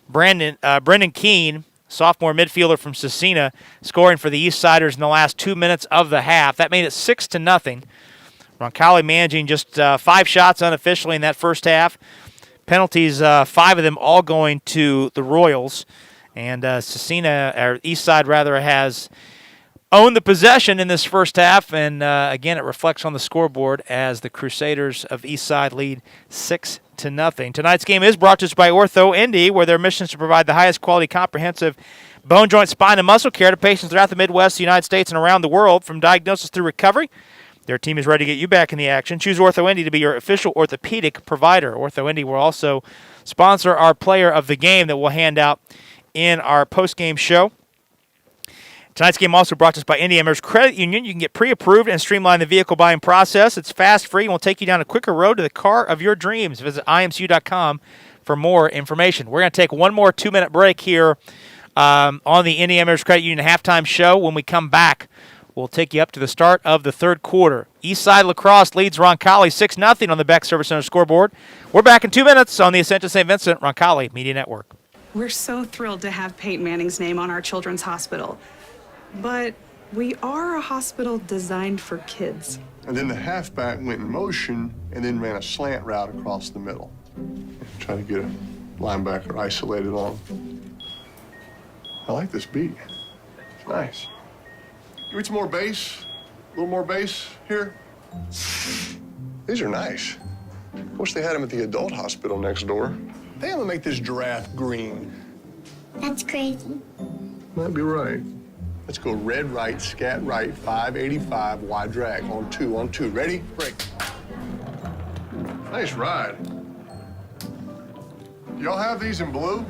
Brendan Keene, sophomore midfielder from Cecina, scoring for the Eastsiders in the last 2 minutes of the half. That made it 6-0. Roncalli managing just 5 shots unofficially in that first half. Penalties, 5 of them all going to the Royals. And Cecina, or Eastside rather, has owned the possession in this first half, and again, it reflects on the scoreboard as the Crusaders of Eastside lead 6-0. Tonight's game is brought to us by Ortho Indy, where their mission is to provide the highest quality comprehensive bone, joint, spine, and muscle care to patients throughout the Midwest, the United States, and around the world. From diagnosis through recovery, their team is ready to get you back in the action. Choose Ortho Indy to be your official orthopedic provider. Ortho Indy will also sponsor our player of the game that we'll hand out in our post-game show. Tonight's game also brought to us by Indiana American Credit Union. You can get pre-approved and streamline the vehicle buying process. It's fast, free, and will take you down a quicker road to the car of your dreams. Visit imcu.com for more information. We're going to take one more 2-minute break here on the Indiana American Credit Union halftime show. When we come back, we'll take you up to the start of the third quarter. Eastside Lacrosse leads Roncalli 6-0 on the Beck Service Center scoreboard. We're back in 2 minutes on the Ascent to St. Vincent Roncalli Media Network. We're so thrilled to have Peyton Manning's name on our children's hospital. But we are a hospital designed for kids. And then the halfback went in motion and then ran a slant route across the middle. Try to get a linebacker isolated on him. I like this beat. It's nice. Give me some more bass. A little more bass here. These are nice. Wish they had them at the adult hospital next door. I think I'm gonna make this giraffe green. That's crazy. Might be right. Let's go red right, scat right, 585, wide drag, on two. Ready? Break. Nice ride. Do y'all have these in blue?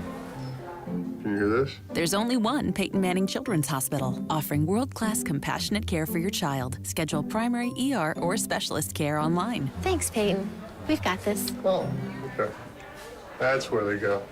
Can you hear this? There's only one Peyton Manning Children's Hospital, offering world-class compassionate care for your child. Schedule primary ER or specialist care online. Thanks, Peyton. We've got this. Oh, okay. That's where they go.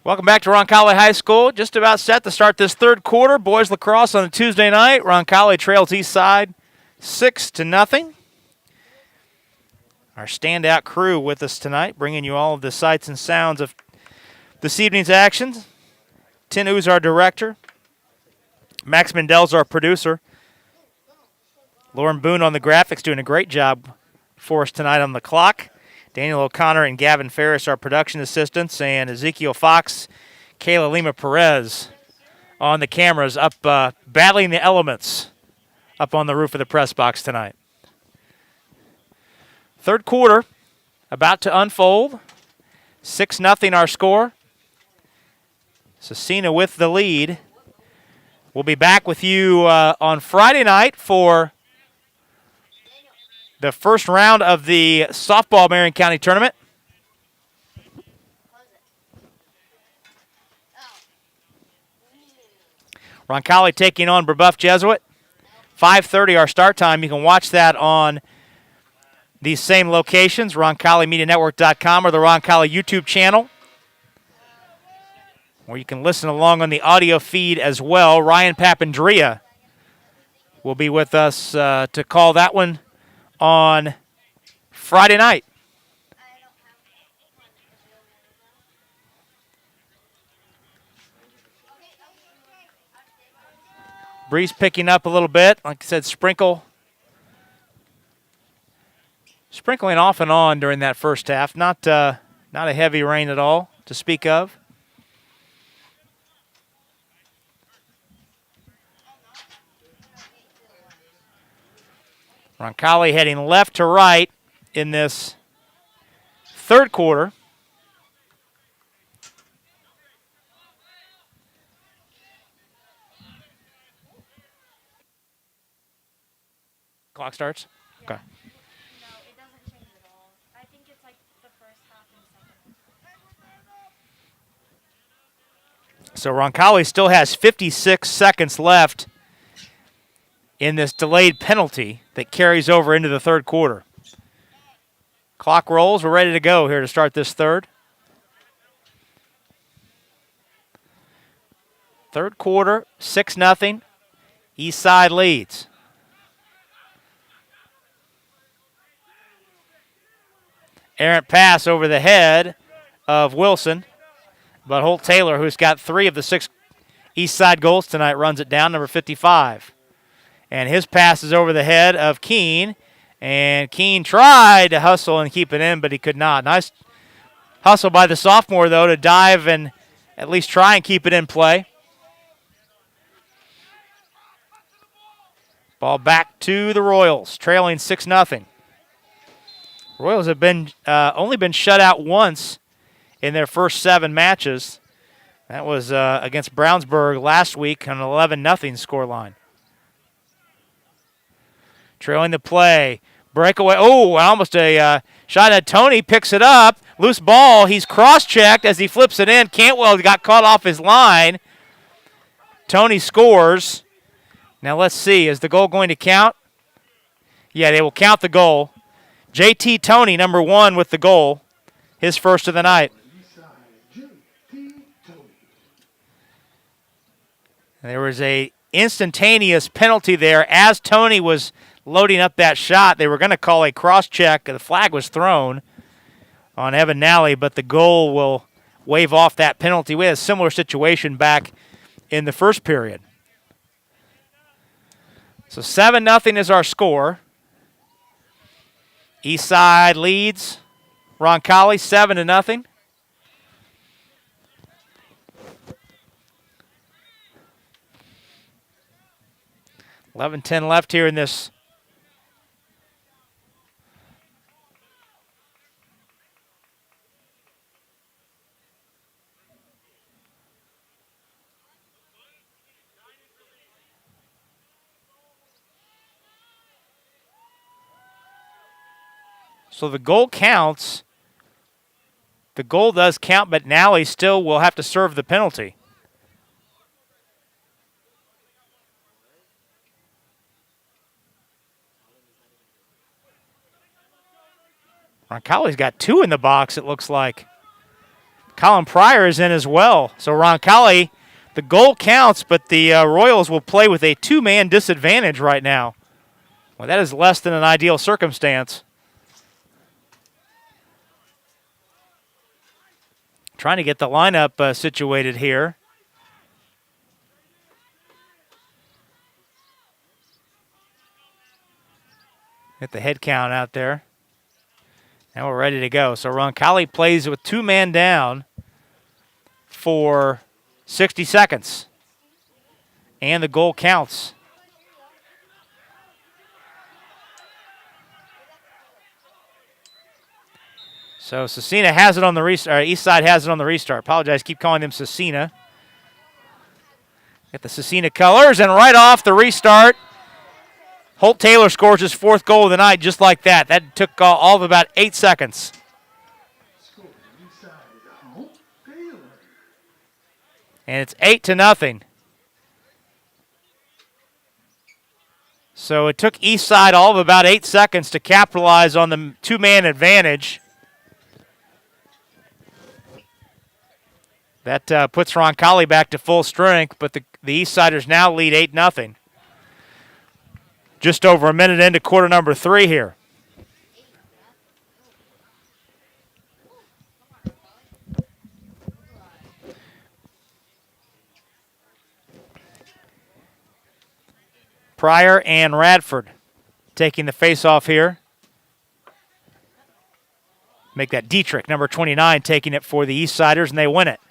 Welcome back to Roncalli High School. Just about set to start this third quarter. Boys lacrosse on a Tuesday night. Roncalli trails East Side 6-0. Our standout crew with us tonight, bringing you all of the sights and sounds of this evening's actions. Tin Oo's our director. Max Mendel's our producer. Lauren Boone on the graphics, doing a great job for us tonight on the clock. Daniel O'Connor and Gavin Ferris, our production assistants, and Ezekiel Fox, Kayla Lima Perez on the cameras, up battling the elements up on the roof of the press box tonight. Third quarter about to unfold. 6-0 our score. Cecina with the lead. We'll be back with you on Friday night for the first round of the softball Marion County tournament. Roncalli taking on Brebeuf Jesuit. 5:30 our start time. You can watch that on these same locations, RoncalliMediaNetwork.com or the Roncalli YouTube channel. Or you can listen along on the audio feed as well. Ryan Papandrea will be with us to call that one on Friday night. Breeze picking up a little bit. Like I said, sprinkling off and on during that first half. Not a heavy rain at all to speak of. Roncalli heading left to right in this third quarter. Clock starts? Okay. So Roncalli still has 56 seconds left in this delayed penalty that carries over into the third quarter. Clock rolls. We're ready to go here to start this third. Third quarter, 6-0. East Side leads. Errant pass over the head of Wilson. But Holt Taylor, who's got 3 of the 6 East Side goals tonight, runs it down, number 55. And his pass is over the head of Keene. And Keene tried to hustle and keep it in, but he could not. Nice hustle by the sophomore, though, to dive and at least try and keep it in play. Ball back to the Royals, trailing 6-0. Royals have been only been shut out once in their first 7 matches. That was against Brownsburg last week on an 11-0 scoreline. Trailing the play. Breakaway. Oh, almost a shot at Tony. Picks it up. Loose ball. He's cross-checked as he flips it in. Cantwell got caught off his line. Tony scores. Now let's see. Is the goal going to count? Yeah, they will count the goal. JT Tony, number 1 with the goal. His first of the night. And there was a instantaneous penalty there as Tony was loading up that shot. They were going to call a cross-check. The flag was thrown on Evan Nally, but the goal will wave off that penalty. We had a similar situation back in the first period. So 7-0 is our score. East Side leads Roncalli 7-0. $11:10 left here in this So the goal counts. The goal does count, but Nally still will have to serve the penalty. Roncalli's got 2 in the box, it looks like. Colin Pryor is in as well. So Roncalli, the goal counts, but the Royals will play with a 2-man disadvantage right now. Well, that is less than an ideal circumstance. Trying to get the lineup situated here. Get the head count out there. Now we're ready to go. So Roncalli plays with 2 men down for 60 seconds. And the goal counts. So Cecina has it on the restart. East Side has it on the restart. Apologize, keep calling them Cecina. Get the Cecina colors, and right off the restart, Holt Taylor scores his 4th goal of the night just like that. That took all of about 8 seconds. And it's 8-0. So it took East Side all of about 8 seconds to capitalize on the 2-man advantage. That puts Roncalli back to full strength, but the East Siders now lead 8-0. Just over a minute into quarter number 3 here. Pryor and Radford taking the face-off here. Make that Dietrich, number 29, taking it for the East Siders, and they win it.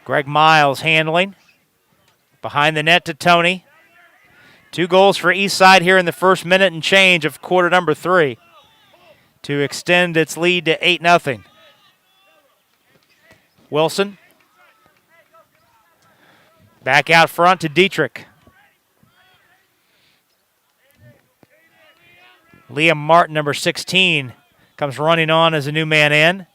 Greg Miles handling. Behind the net to Tony. 2 goals for Eastside here in the first minute and change of quarter number 3 to extend its lead to 8-0. Wilson. Back out front to Dietrich. Liam Martin, number 16, comes running on as a new man in.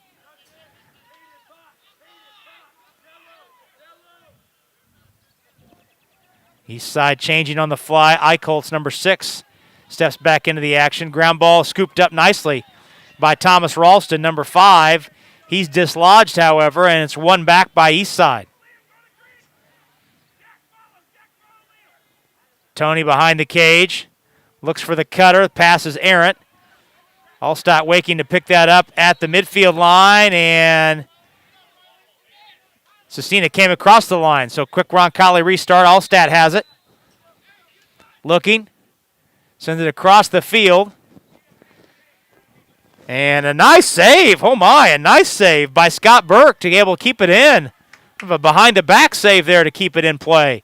Eastside changing on the fly. Eicholtz, number 6, steps back into the action. Ground ball scooped up nicely by Thomas Ralston, number 5. He's dislodged, however, and it's won back by Eastside. Tony behind the cage. Looks for the cutter. Pass is errant. Allstott waking to pick that up at the midfield line, and Cecina came across the line. So quick Roncalli restart. Allstott has it. Looking. Sends it across the field. And a nice save. Oh my, a nice save by Scott Burke to be able to keep it in. A behind-the-back save there to keep it in play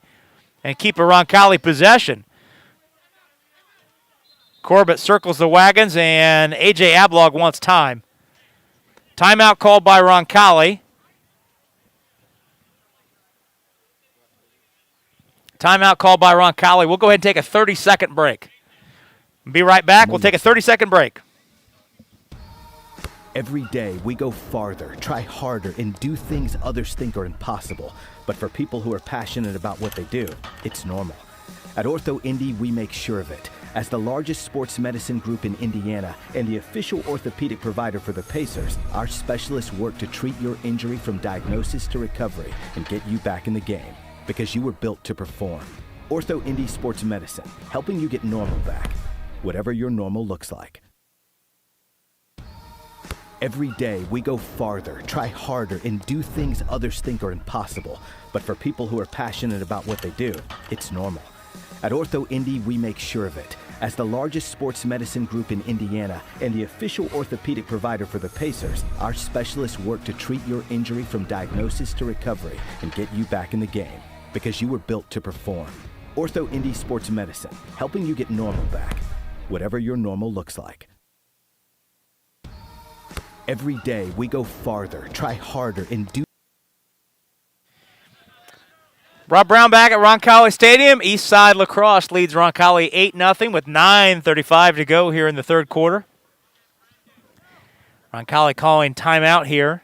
and keep a Roncalli possession. Corbett circles the wagons, and A.J. Ablog wants time. Timeout called by Roncalli. Timeout called by Roncalli. We'll go ahead and take a 30-second break. Be right back. We'll take a 30-second break. Every day we go farther, try harder, and do things others think are impossible. But for people who are passionate about what they do, it's normal. At Ortho Indy, we make sure of it. As the largest sports medicine group in Indiana and the official orthopedic provider for the Pacers, our specialists work to treat your injury from diagnosis to recovery and get you back in the game, because you were built to perform. Ortho Indy Sports Medicine, helping you get normal back, whatever your normal looks like. Every day we go farther, try harder, and do things others think are impossible. But for people who are passionate about what they do, it's normal. At Ortho Indy, we make sure of it. As the largest sports medicine group in Indiana and the official orthopedic provider for the Pacers, our specialists work to treat your injury from diagnosis to recovery and get you back in the game, because you were built to perform. Ortho Indy Sports Medicine, helping you get normal back, whatever your normal looks like. Every day we go farther, try harder, and do. Rob Brown back at Roncalli Stadium. Eastside Lacrosse leads Roncalli 8-0 with 9:35 to go here in the third quarter. Roncalli calling timeout here.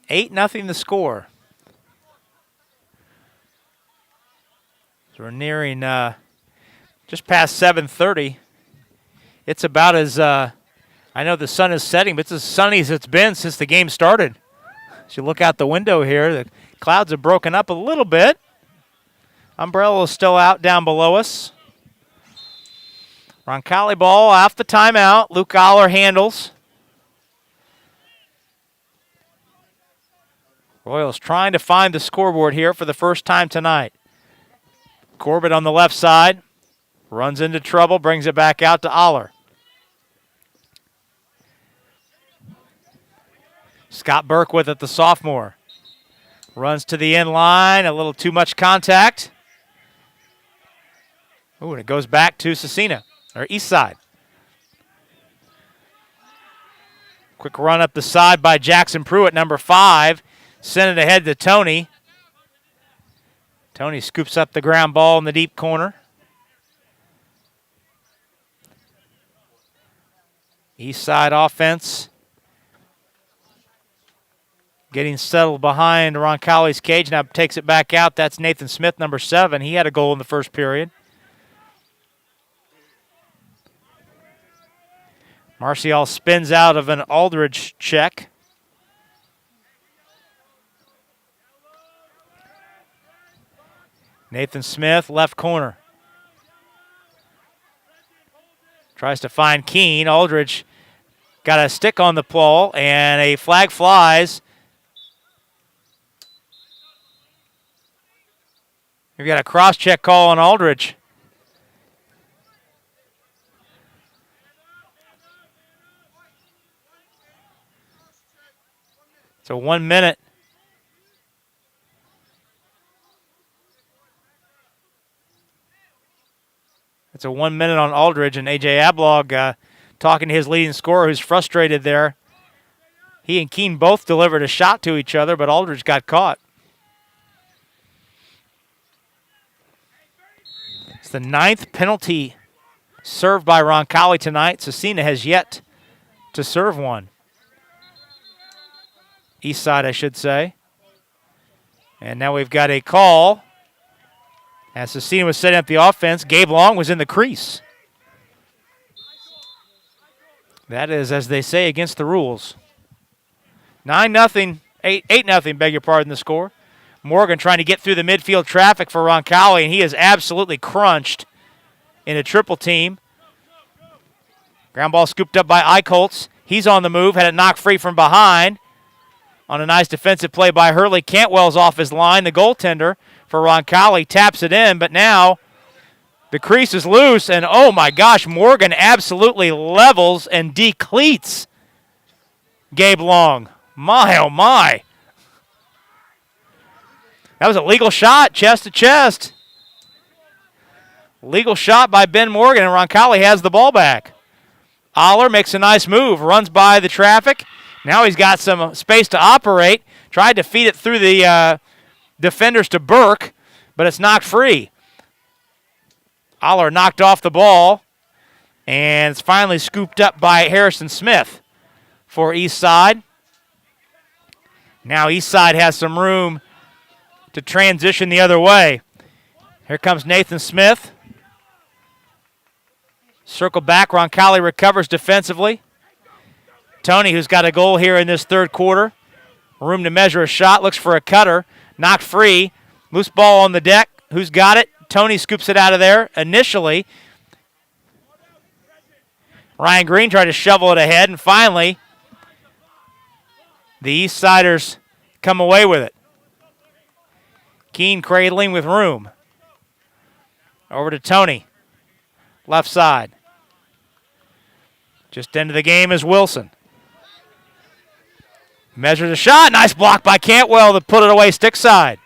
Eight nothing the score. So we're nearing just past 7:30. It's about as I know the sun is setting, but it's as sunny as it's been since the game started. As you look out the window here, the clouds have broken up a little bit. Umbrella is still out down below us. Roncalli ball off the timeout. Luke Aller handles. Royals trying to find the scoreboard here for the first time tonight. Corbett on the left side. Runs into trouble, brings it back out to Aller. Scott Burke with it, the sophomore. Runs to the end line, a little too much contact. Ooh, and it goes back to Cecina, or Eastside. Quick run up the side by Jackson Pruitt, number 5. Send it ahead to Tony. Tony scoops up the ground ball in the deep corner. Eastside offense getting settled behind Roncalli's cage. Now takes it back out. That's Nathan Smith, number 7. He had a goal in the first period. Marcial spins out of an Aldridge check. Nathan Smith, left corner. Tries to find Keene. Aldridge got a stick on the ball, and a flag flies. We've got a cross-check call on Aldridge. So 1 minute It's a 1 minute on Aldridge, and A.J. Ablog talking to his leading scorer who's frustrated there. He and Keene both delivered a shot to each other, but Aldridge got caught. It's the 9th penalty served by Roncalli tonight. Cecina has yet to serve one. East side, I should say. And now we've got a call. As Cecina was setting up the offense, Gabe Long was in the crease. That is, as they say, against the rules. 9-0, 8-0, beg your pardon, the score. Morgan trying to get through the midfield traffic for Roncalli, and he is absolutely crunched in a triple team. Ground ball scooped up by Eichholz. He's on the move, had it knocked free from behind. On a nice defensive play by Hurley. Cantwell's off his line. The goaltender for Roncalli taps it in, but now the crease is loose, and oh my gosh, Morgan absolutely levels and decleats Gabe Long. My, oh my. That was a legal shot, chest to chest. Legal shot by Ben Morgan, and Roncalli has the ball back. Aller makes a nice move, runs by the traffic. Now he's got some space to operate. Tried to feed it through the defenders to Burke, but it's knocked free. Aller knocked off the ball, and it's finally scooped up by Harrison Smith for East Side. Now East Side has some room to transition the other way. Here comes Nathan Smith. Circle back, Roncalli recovers defensively. Tony, who's got a goal here in this third quarter. Room to measure a shot, looks for a cutter. Knocked free. Loose ball on the deck. Who's got it? Tony scoops it out of there initially. Ryan Green tried to shovel it ahead, and finally, the East Siders come away with it. Keene cradling with room. Over to Tony. Left side. Just into the game is Wilson. Measures a shot. Nice block by Cantwell to put it away stick side.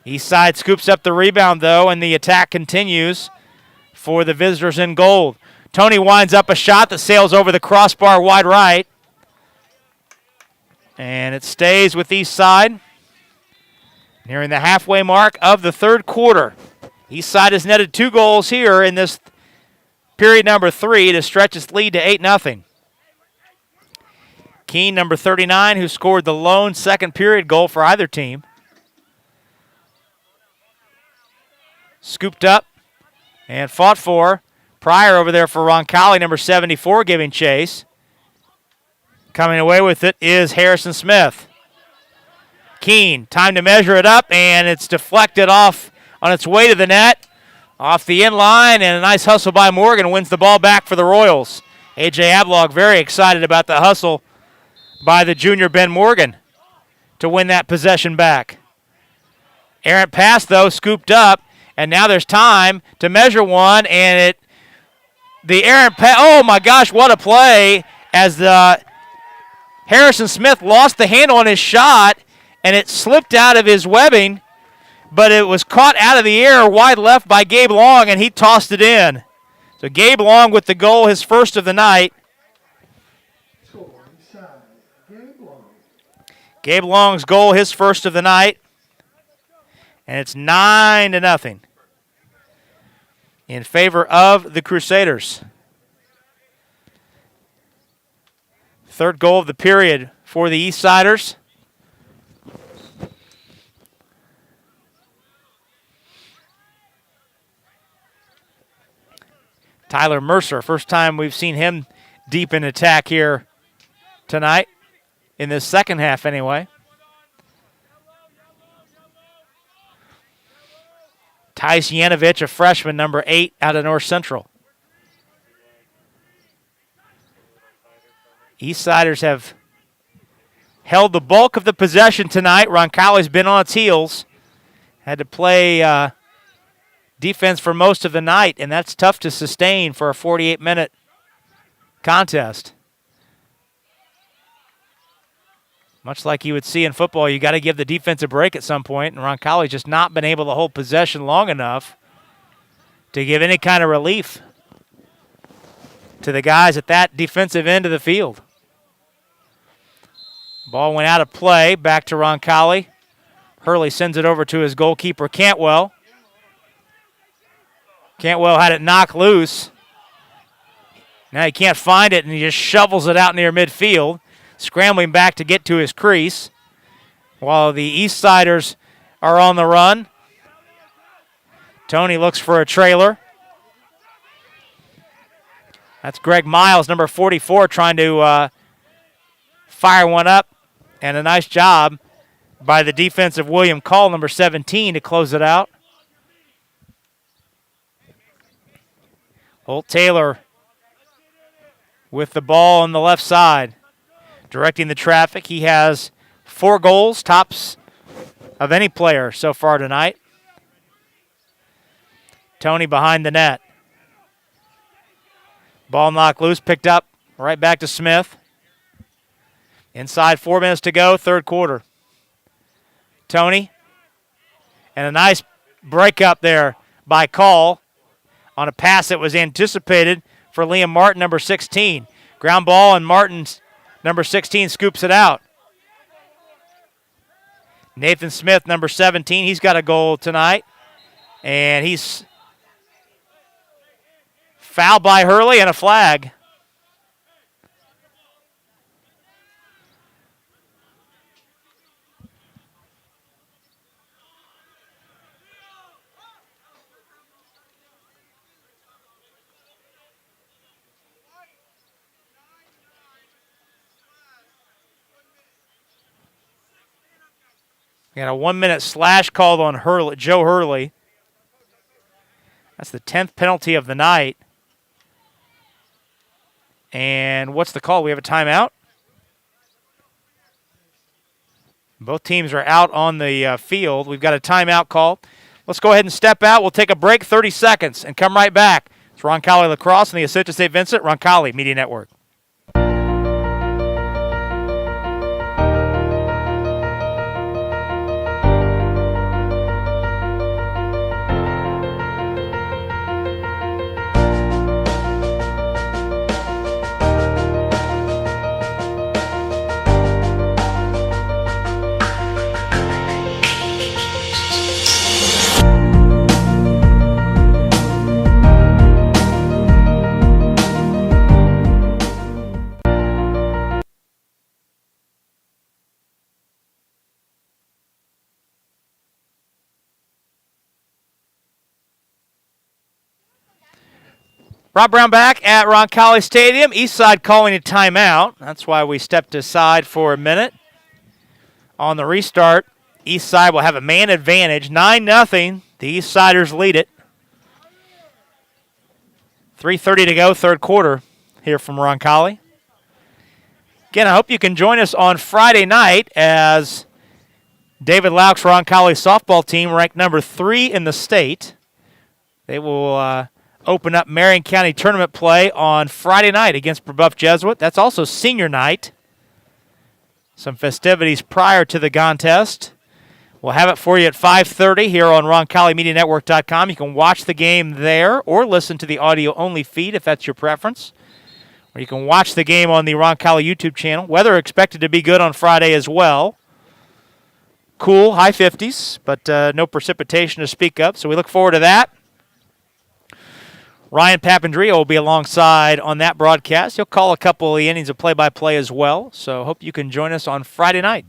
East side scoops up the rebound, though, and the attack continues for the visitors in gold. Tony winds up a shot that sails over the crossbar wide right. And it stays with East side. Nearing the halfway mark of the third quarter. East side has netted 2 goals here in this period number 3 to stretch its lead to 8-0. Keene, number 39, who scored the lone second period goal for either team. Scooped up and fought for. Pryor over there for Roncalli, number 74, giving chase. Coming away with it is Harrison Smith. Keene, time to measure it up, and it's deflected off on its way to the net. Off the end line, and a nice hustle by Morgan wins the ball back for the Royals. A.J. Ablog very excited about the hustle by the junior Ben Morgan to win that possession back. Errant pass, though, scooped up, and now there's time to measure one, and the errant pass, oh my gosh, what a play, as Harrison Smith lost the handle on his shot, and it slipped out of his webbing, but it was caught out of the air wide left by Gabe Long, and he tossed it in. So Gabe Long with the goal, his first of the night. Gabe Long's goal, his first of the night. And it's 9-0 in favor of the Crusaders. Third goal of the period for the East Siders. Tyler Mercer, first time we've seen him deep in attack here tonight, in this second half anyway. Tice Yanovich, a freshman, number 8, out of North Central. East Siders have held the bulk of the possession tonight. Roncalli's been on its heels. Had to play defense for most of the night, and that's tough to sustain for a 48-minute contest. Much like you would see in football, you got to give the defense a break at some point, and Roncalli's just not been able to hold possession long enough to give any kind of relief to the guys at that defensive end of the field. Ball went out of play, back to Roncalli. Hurley sends it over to his goalkeeper, Cantwell. Cantwell had it knocked loose. Now he can't find it, and he just shovels it out near midfield, scrambling back to get to his crease. While the East Siders are on the run, Tony looks for a trailer. That's Greg Miles, number 44, trying to fire one up, and a nice job by the defensive William Call, number 17, to close it out. Holt Taylor with the ball on the left side, directing the traffic. He has 4 goals, tops of any player so far tonight. Tony behind the net. Ball knocked loose, picked up, right back to Smith. Inside 4 minutes to go, third quarter. Tony, and a nice break up there by Call on a pass that was anticipated for Liam Martin, number 16. Ground ball, and Martin's number 16 scoops it out. Nathan Smith, number 17, he's got a goal tonight. And he's fouled by Hurley and a flag. We got a 1-minute slash called on Hurley, Joe Hurley. That's the 10th penalty of the night. And what's the call? We have a timeout. Both teams are out on the field. We've got a timeout call. Let's go ahead and step out. We'll take a break, 30 seconds, and come right back. It's Roncalli Lacrosse and the Ascension St. Vincent Roncalli Media Network. Rob Brown back at Roncalli Stadium. Eastside calling a timeout. That's why we stepped aside for a minute. On the restart, Eastside will have a man advantage. 9-0. The Eastsiders lead it. 3:30 to go, third quarter here from Roncalli. Again, I hope you can join us on Friday night as David Lauck's Roncalli softball team, ranked number 3 in the state. They will open up Marion County tournament play on Friday night against Brebeuf Jesuit. That's also senior night. Some festivities prior to the contest. We'll have it for you at 5:30 here on RoncalliMediaNetwork.com. You can watch the game there or listen to the audio-only feed if that's your preference. Or you can watch the game on the Roncalli YouTube channel. Weather expected to be good on Friday as well. Cool, high 50s, but no precipitation to speak of, so we look forward to that. Ryan Papandrea will be alongside on that broadcast. He'll call a couple of the innings of play-by-play as well, so hope you can join us on Friday night.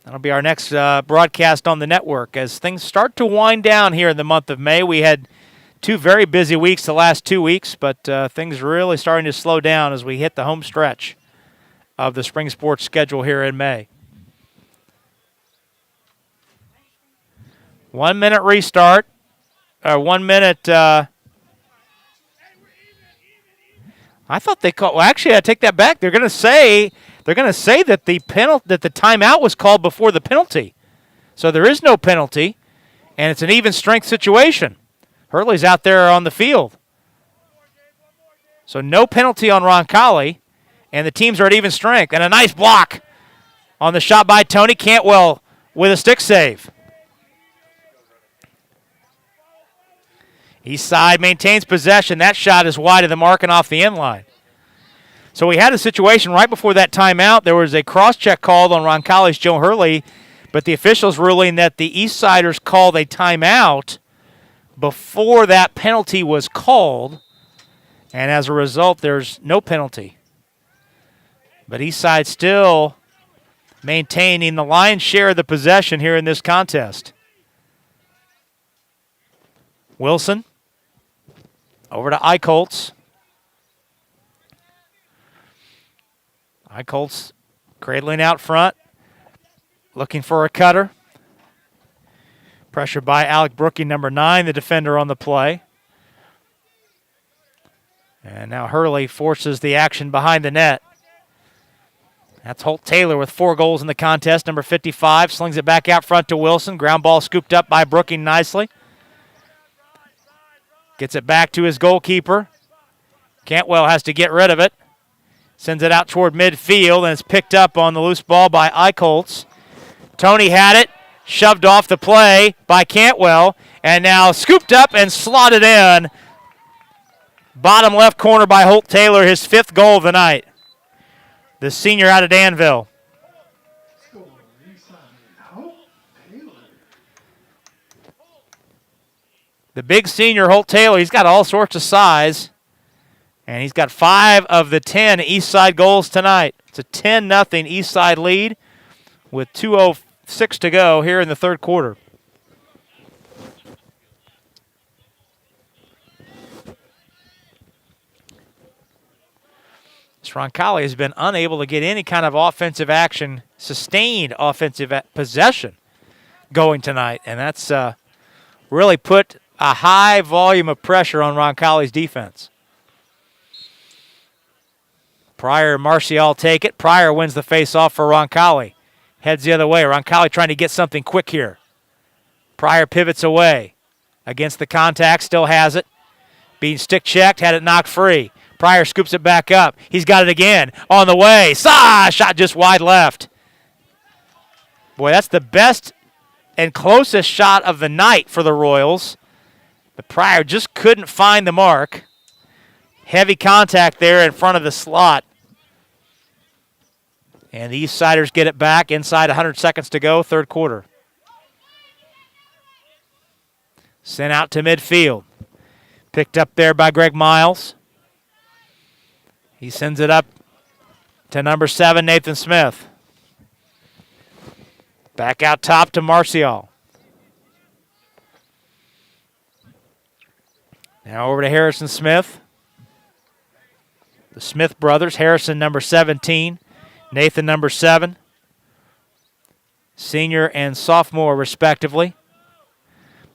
That'll be our next broadcast on the network as things start to wind down here in the month of May. We had 2 very busy weeks the last 2 weeks, but things are really starting to slow down as we hit the home stretch of the spring sports schedule here in May. 1 minute restart. 1 minute. I thought they called. Well, actually, I take that back. They're going to say that the timeout was called before the penalty, so there is no penalty, and it's an even strength situation. Hurley's out there on the field, so no penalty on Roncalli, and the teams are at even strength. And a nice block on the shot by Tony Cantwell with a stick save. East side maintains possession. That shot is wide of the mark and off the end line. So we had a situation right before that timeout. There was a cross-check called on Roncalli's Joe Hurley, but the officials ruling that the Eastsiders called a timeout before that penalty was called, and as a result, there's no penalty. But Eastside still maintaining the lion's share of the possession here in this contest. Wilson over to Eichholz. Eichholz cradling out front, looking for a cutter. Pressure by Alec Brooking, number 9, the defender on the play. And now Hurley forces the action behind the net. That's Holt Taylor with 4 goals in the contest. Number 55 slings it back out front to Wilson. Ground ball scooped up by Brooking nicely. Gets it back to his goalkeeper. Cantwell has to get rid of it. Sends it out toward midfield, and it's picked up on the loose ball by Eichholz. Tony had it, shoved off the play by Cantwell, and now scooped up and slotted in. Bottom left corner by Holt Taylor, his 5th goal of the night. The senior out of Danville. The big senior, Holt Taylor, he's got all sorts of size. And he's got 5 of the 10 Eastside goals tonight. It's a 10-0 Eastside lead with 2:06 to go here in the third quarter. Roncalli has been unable to get any kind of offensive action, sustained offensive possession going tonight. And that's really put a high volume of pressure on Roncalli's defense. Pryor and Marcial take it. Pryor wins the face-off for Roncalli. Heads the other way. Roncalli trying to get something quick here. Pryor pivots away. Against the contact, still has it. Being stick-checked, had it knocked free. Pryor scoops it back up. He's got it again. On the way. Shot just wide left. Boy, that's the best and closest shot of the night for the Royals. But Pryor just couldn't find the mark. Heavy contact there in front of the slot. And the Eastsiders get it back inside 100 seconds to go, third quarter. Sent out to midfield. Picked up there by Greg Miles. He sends it up to number 7, Nathan Smith. Back out top to Marcial. Now over to Harrison Smith. The Smith brothers, Harrison number 17, Nathan number 7. Senior and sophomore respectively.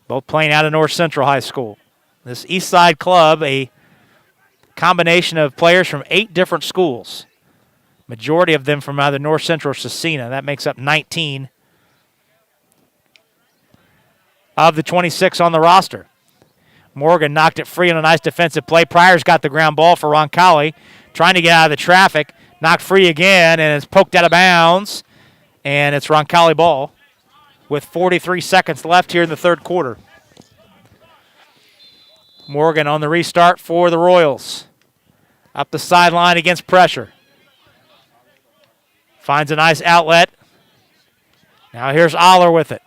Both playing out of North Central High School. This Eastside club, a combination of players from 8 different schools. Majority of them from either North Central or Cecina. That makes up 19 of the 26 on the roster. Morgan knocked it free on a nice defensive play. Pryor's got the ground ball for Roncalli. Trying to get out of the traffic. Knocked free again, and it's poked out of bounds. And it's Roncalli ball with 43 seconds left here in the third quarter. Morgan on the restart for the Royals. Up the sideline against pressure. Finds a nice outlet. Now here's Aller with it.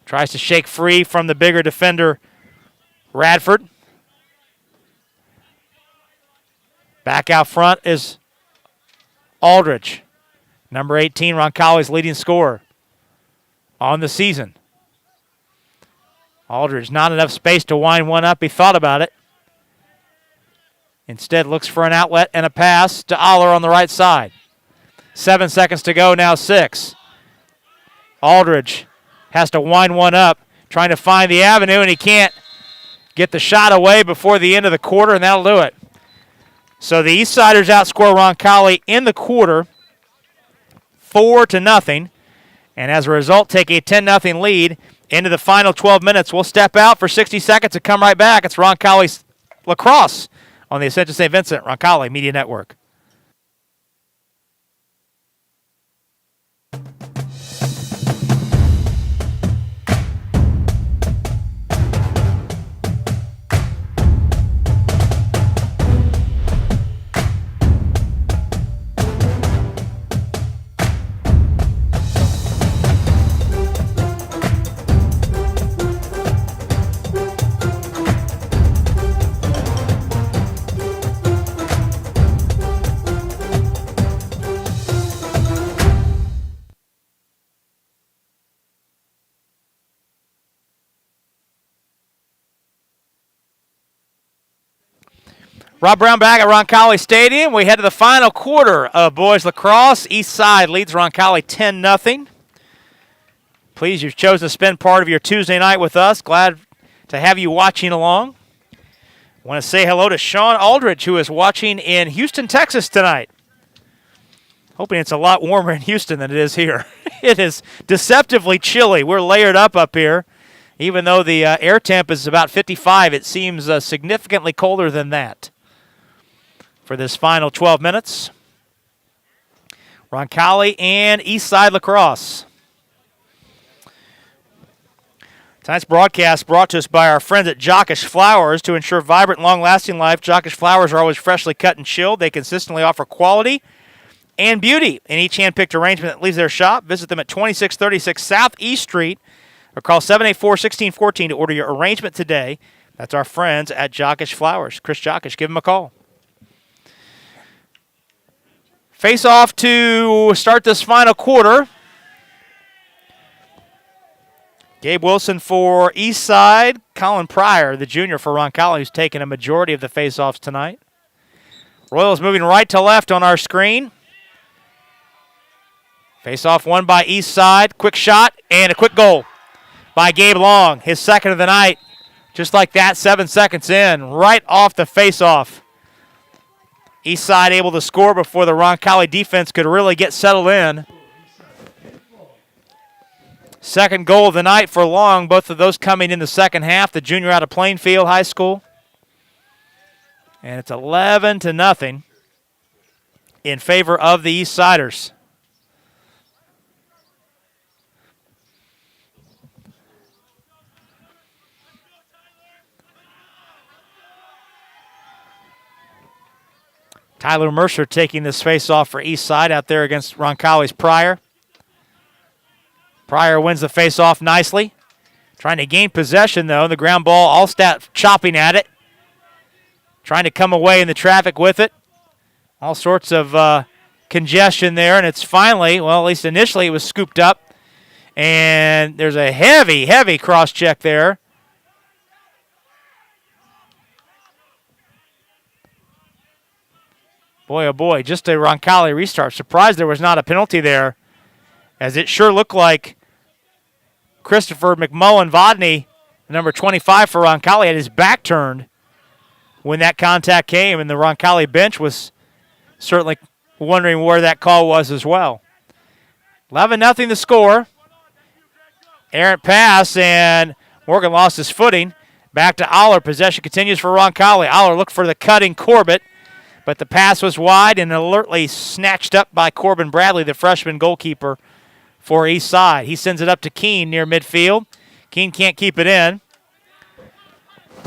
Tries to shake free from the bigger defender, Radford. Back out front is Aldridge. Number 18, Roncalli's leading scorer on the season. Aldridge, not enough space to wind one up. He thought about it. Instead looks for an outlet and a pass to Aller on the right side. 7 seconds to go, now 6. Aldridge has to wind one up, trying to find the avenue, and he can't get the shot away before the end of the quarter, and that'll do it. So the Eastsiders outscore Roncalli in the quarter 4-0, and as a result take a 10-0 lead into the final 12 minutes. We'll step out for 60 seconds and come right back. It's Roncalli Lacrosse on the Ascension St. Vincent Roncalli Media Network. Rob Brown back at Roncalli Stadium. We head to the final quarter of boys lacrosse. East Side leads Roncalli 10-0. Pleased you've chosen to spend part of your Tuesday night with us. Glad to have you watching along. Want to say hello to Sean Aldridge, who is watching in Houston, Texas tonight. Hoping it's a lot warmer in Houston than it is here. It is deceptively chilly. We're layered up here. Even though the air temp is about 55, it seems significantly colder than that for this final 12 minutes. Roncalli and East Side Lacrosse. Tonight's broadcast brought to us by our friends at Jockish Flowers. To ensure vibrant, long-lasting life, Jockish Flowers are always freshly cut and chilled. They consistently offer quality and beauty in each hand-picked arrangement that leaves their shop. Visit them at 2636 Southeast Street or call 784-1614 to order your arrangement today. That's our friends at Jockish Flowers. Chris Jockish, give them a call. Face off to start this final quarter. Gabe Wilson for East Side. Colin Pryor, the junior for Roncalli, who's taken a majority of the face-offs tonight. Royals moving right to left on our screen. Face-off won by East Side. Quick shot and a quick goal by Gabe Long. His second of the night. Just like that, 7 seconds in, right off the face-off. East Side able to score before the Roncalli defense could really get settled in. Second goal of the night for Long, both of those coming in the second half. The junior out of Plainfield High School. And it's 11-0 in favor of the East Siders. Tyler Mercer taking this face-off for East Side out there against Roncalli's Pryor. Pryor wins the face-off nicely. Trying to gain possession, though. The ground ball, Allstat chopping at it. Trying to come away in the traffic with it. All sorts of congestion there, and it's finally, well, at least initially it was scooped up. And there's a heavy, heavy cross-check there. Boy, oh boy, just a Roncalli restart. Surprised there was not a penalty there, as it sure looked like Christopher McMullen-Vodney, number 25 for Roncalli, had his back turned when that contact came, and the Roncalli bench was certainly wondering where that call was as well. 11-0 the score. Errant pass, and Morgan lost his footing. Back to Aller. Possession continues for Roncalli. Aller looked for the cutting Corbett, but the pass was wide and alertly snatched up by Corbin Bradley, the freshman goalkeeper for East Side. He sends it up to Keene near midfield. Keene can't keep it in.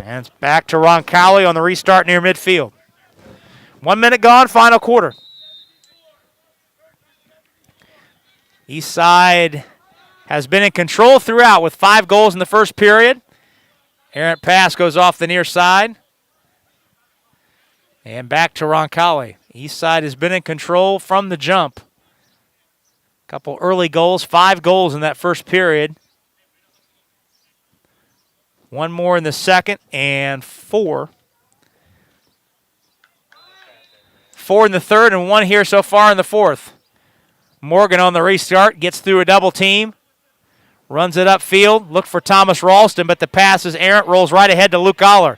And it's back to Roncalli on the restart near midfield. 1 minute gone, final quarter. East Side has been in control throughout with 5 goals in the first period. Errant pass goes off the near side. And back to Roncalli. East Side has been in control from the jump. Couple early goals, 5 goals in that first period. 1 more in the second, and 4. 4 in the third, and 1 here so far in the fourth. Morgan on the restart, gets through a double team. Runs it upfield, look for Thomas Ralston, but the pass is errant, rolls right ahead to Luke Aller.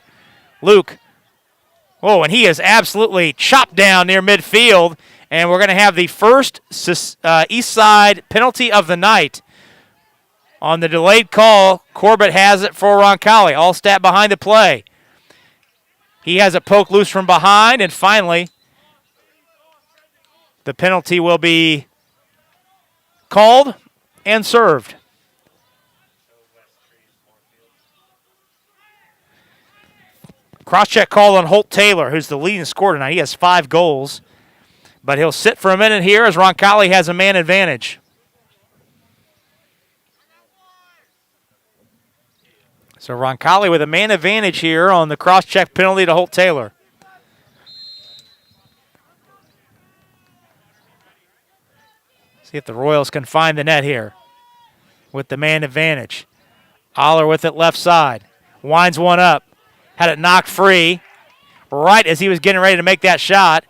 Luke. Oh, and he is absolutely chopped down near midfield. And we're going to have the first East Side penalty of the night. On the delayed call, Corbett has it for Roncalli. Allstat behind the play. He has it poked loose from behind, and finally, the penalty will be called and served. Cross-check call on Holt Taylor, who's the leading scorer tonight. He has 5 goals. But he'll sit for a minute here as Roncalli has a man advantage. So Roncalli with a man advantage here on the cross-check penalty to Holt Taylor. See if the Royals can find the net here with the man advantage. Aller with it left side. Winds one up. Had it knocked free. right as he was getting ready to make that shot.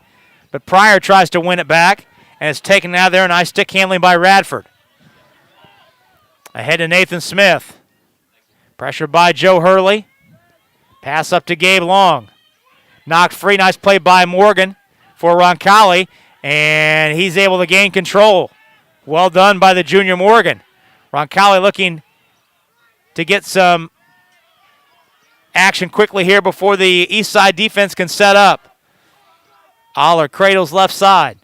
But Pryor tries to win it back, and it's taken out of there. Nice stick handling by Radford. Ahead to Nathan Smith. Pressure by Joe Hurley. Pass up to Gabe Long. Knocked free. Nice play by Morgan for Roncalli, and he's able to gain control. Well done by the junior Morgan. Roncalli looking to get some action quickly here before the east side defense can set up. Aller cradles left side.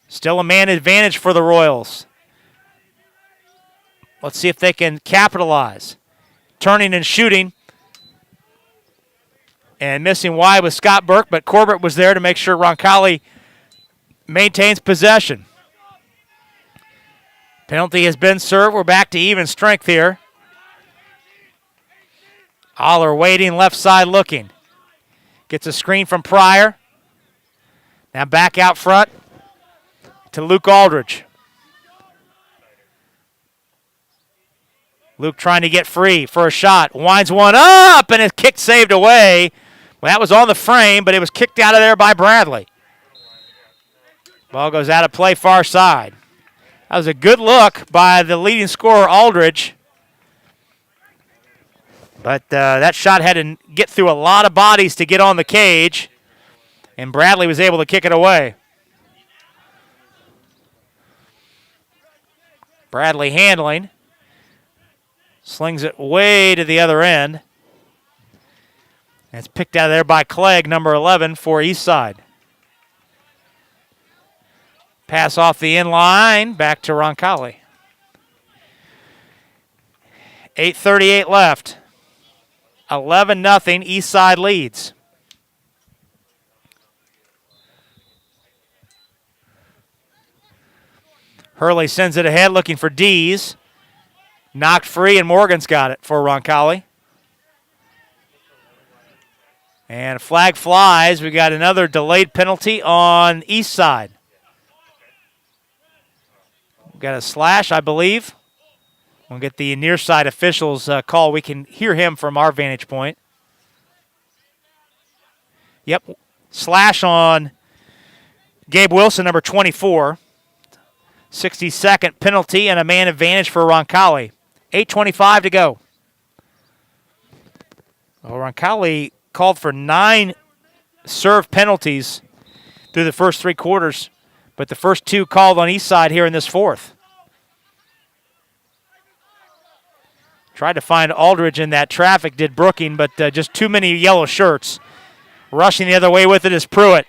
Still a man advantage for the Royals. Let's see if they can capitalize. Turning and shooting. And missing wide with Scott Burke, but Corbett was there to make sure Roncalli maintains possession. Penalty has been served. We're back to even strength here. Aller waiting, left side looking. Gets a screen from Pryor. Now back out front to Luke Aldridge. Luke trying to get free for a shot. Winds one up, and it's kicked saved away. Well, that was on the frame, but it was kicked out of there by Bradley. Ball goes out of play far side. That was a good look by the leading scorer, Aldridge. But that shot had to get through a lot of bodies to get on the cage, and Bradley was able to kick it away. Bradley handling. Slings it way to the other end. And it's picked out of there by Clegg, number 11, for Eastside. Pass off the in-line, back to Roncalli. 8:38 left. 11-0, Eastside leads. Hurley sends it ahead, looking for Dees. Knocked free, and Morgan's got it for Roncalli. And a flag flies. We got another delayed penalty on east side. We've got a slash, I believe. We'll get the near side officials call. We can hear him from our vantage point. Yep, slash on Gabe Wilson, number 24. 60-second penalty and a man advantage for Roncalli. 8:25 to go. Well, Roncalli called for 9 serve penalties through the first 3 quarters, but the first 2 called on east side here in this fourth. Tried to find Aldridge in that traffic, did Brooking, but just too many yellow shirts. Rushing the other way with it is Pruitt.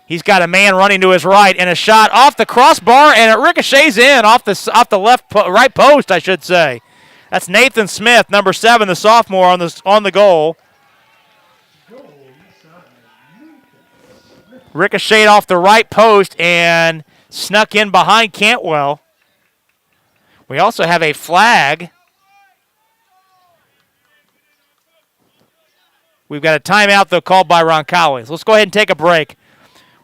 He's got a man running to his right, and a shot off the crossbar, and it ricochets in off the right post, I should say. That's Nathan Smith, number 7, the sophomore, on the goal. Ricocheted off the right post and snuck in behind Cantwell. We also have a flag. We've got a timeout, though, called by Roncalli. So let's go ahead and take a break.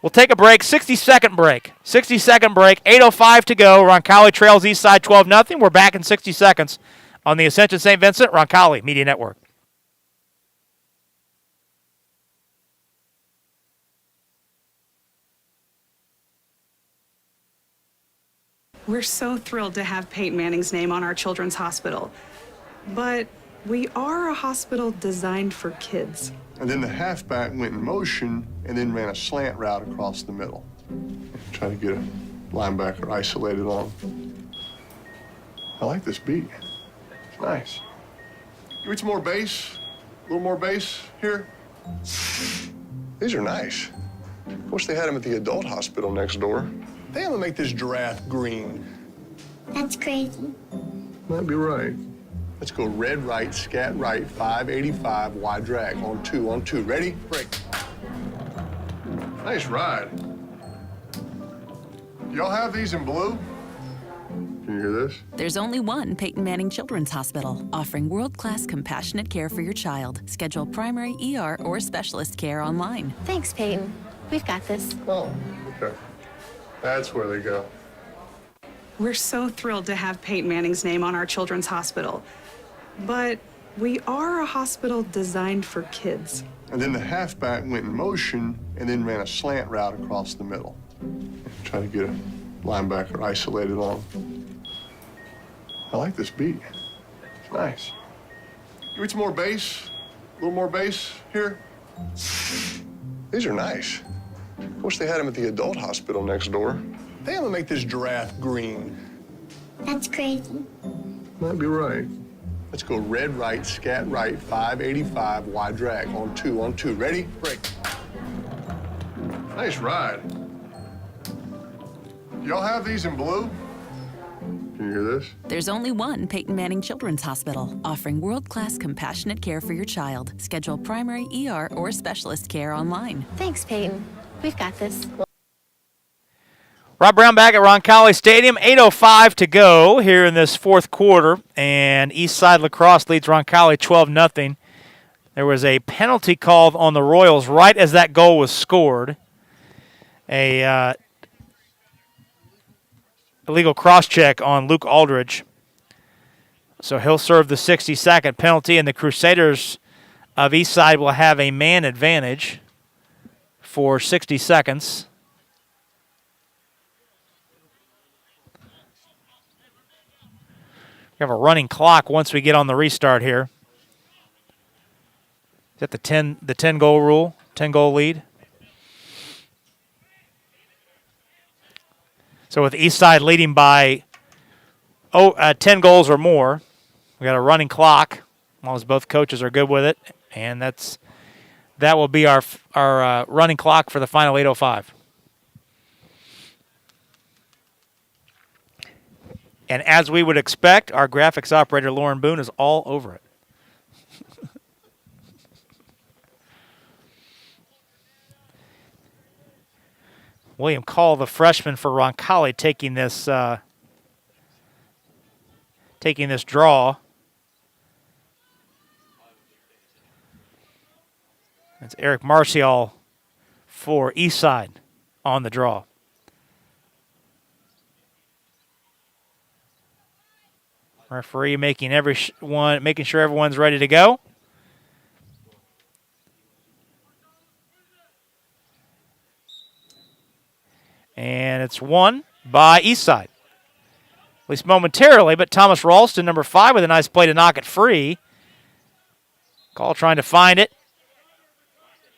We'll take a break, 60-second break. 60-second break, 8:05 to go. Roncalli trails Eastside 12-0. We're back in 60 seconds on the Ascension St. Vincent Roncalli Media Network. We're so thrilled to have Peyton Manning's name on our children's hospital. But we are a hospital designed for kids. And then the halfback went in motion and then ran a slant route across the middle. Try to get a linebacker isolated on him. I like this beat. It's nice. Give me some more bass. A little more bass here. These are nice. Wish they had them at the adult hospital next door. They have to make this giraffe green. That's crazy. Might be right. Let's go red right, scat right, 585, wide drag, on two. Ready? Break. Nice ride. Do y'all have these in blue? Can you hear this? There's only one Peyton Manning Children's Hospital, offering world-class compassionate care for your child. Schedule primary ER or specialist care online. Thanks, Peyton. We've got this. Oh, okay. That's where they go. We're so thrilled to have Peyton Manning's name on our children's hospital. But we are a hospital designed for kids. And then the halfback went in motion and then ran a slant route across the middle. Try to get a linebacker isolated on him. I like this beat. It's nice. Give me some more bass. A little more bass here. These are nice. I wish they had them at the adult hospital next door. I think I'm gonna make this giraffe green. That's crazy. Might be right. Let's go red right, scat right, 585, wide drag, on two. Ready? Break. Nice ride. Y'all have these in blue? Can you hear this? There's only one Peyton Manning Children's Hospital, offering world-class compassionate care for your child. Schedule primary ER or specialist care online. Thanks, Peyton. We've got this. Rob Brown back at Roncalli Stadium, 8:05 to go here in this fourth quarter, and Eastside Lacrosse leads Roncalli 12-0. There was a penalty called on the Royals right as that goal was scored. A illegal cross-check on Luke Aldridge. So he'll serve the 60-second penalty, and the Crusaders of Eastside will have a man advantage for 60 seconds. We have a running clock once we get on the restart here. Is that the 10 goal rule? 10 goal lead? So with Eastside leading by 10 goals or more, we got a running clock, as long as both coaches are good with it, and that will be our running clock for the final 8:05. And as we would expect, our graphics operator, Lauren Boone, is all over it. William Call, the freshman for Roncalli, taking this draw. That's Eric Marcial for Eastside on the draw. Referee making sure everyone's ready to go. And it's won by Eastside. At least momentarily, but Thomas Ralston, number 5, with a nice play to knock it free. Call trying to find it.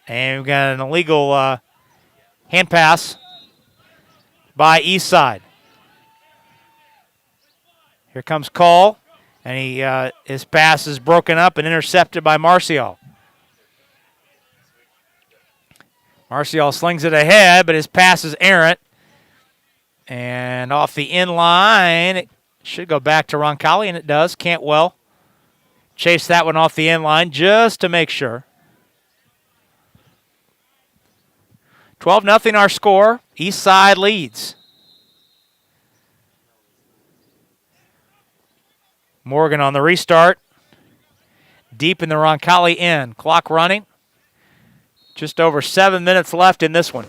And we've got an illegal hand pass by Eastside. Here comes Call, and his pass is broken up and intercepted by Marcial. Marcial slings it ahead, but his pass is errant. And off the in line, it should go back to Roncalli, and it does. Cantwell chase that one off the in line just to make sure. 12-0 our score. Eastside leads. Morgan on the restart. Deep in the Roncalli end. Clock running. Just over 7 minutes left in this one.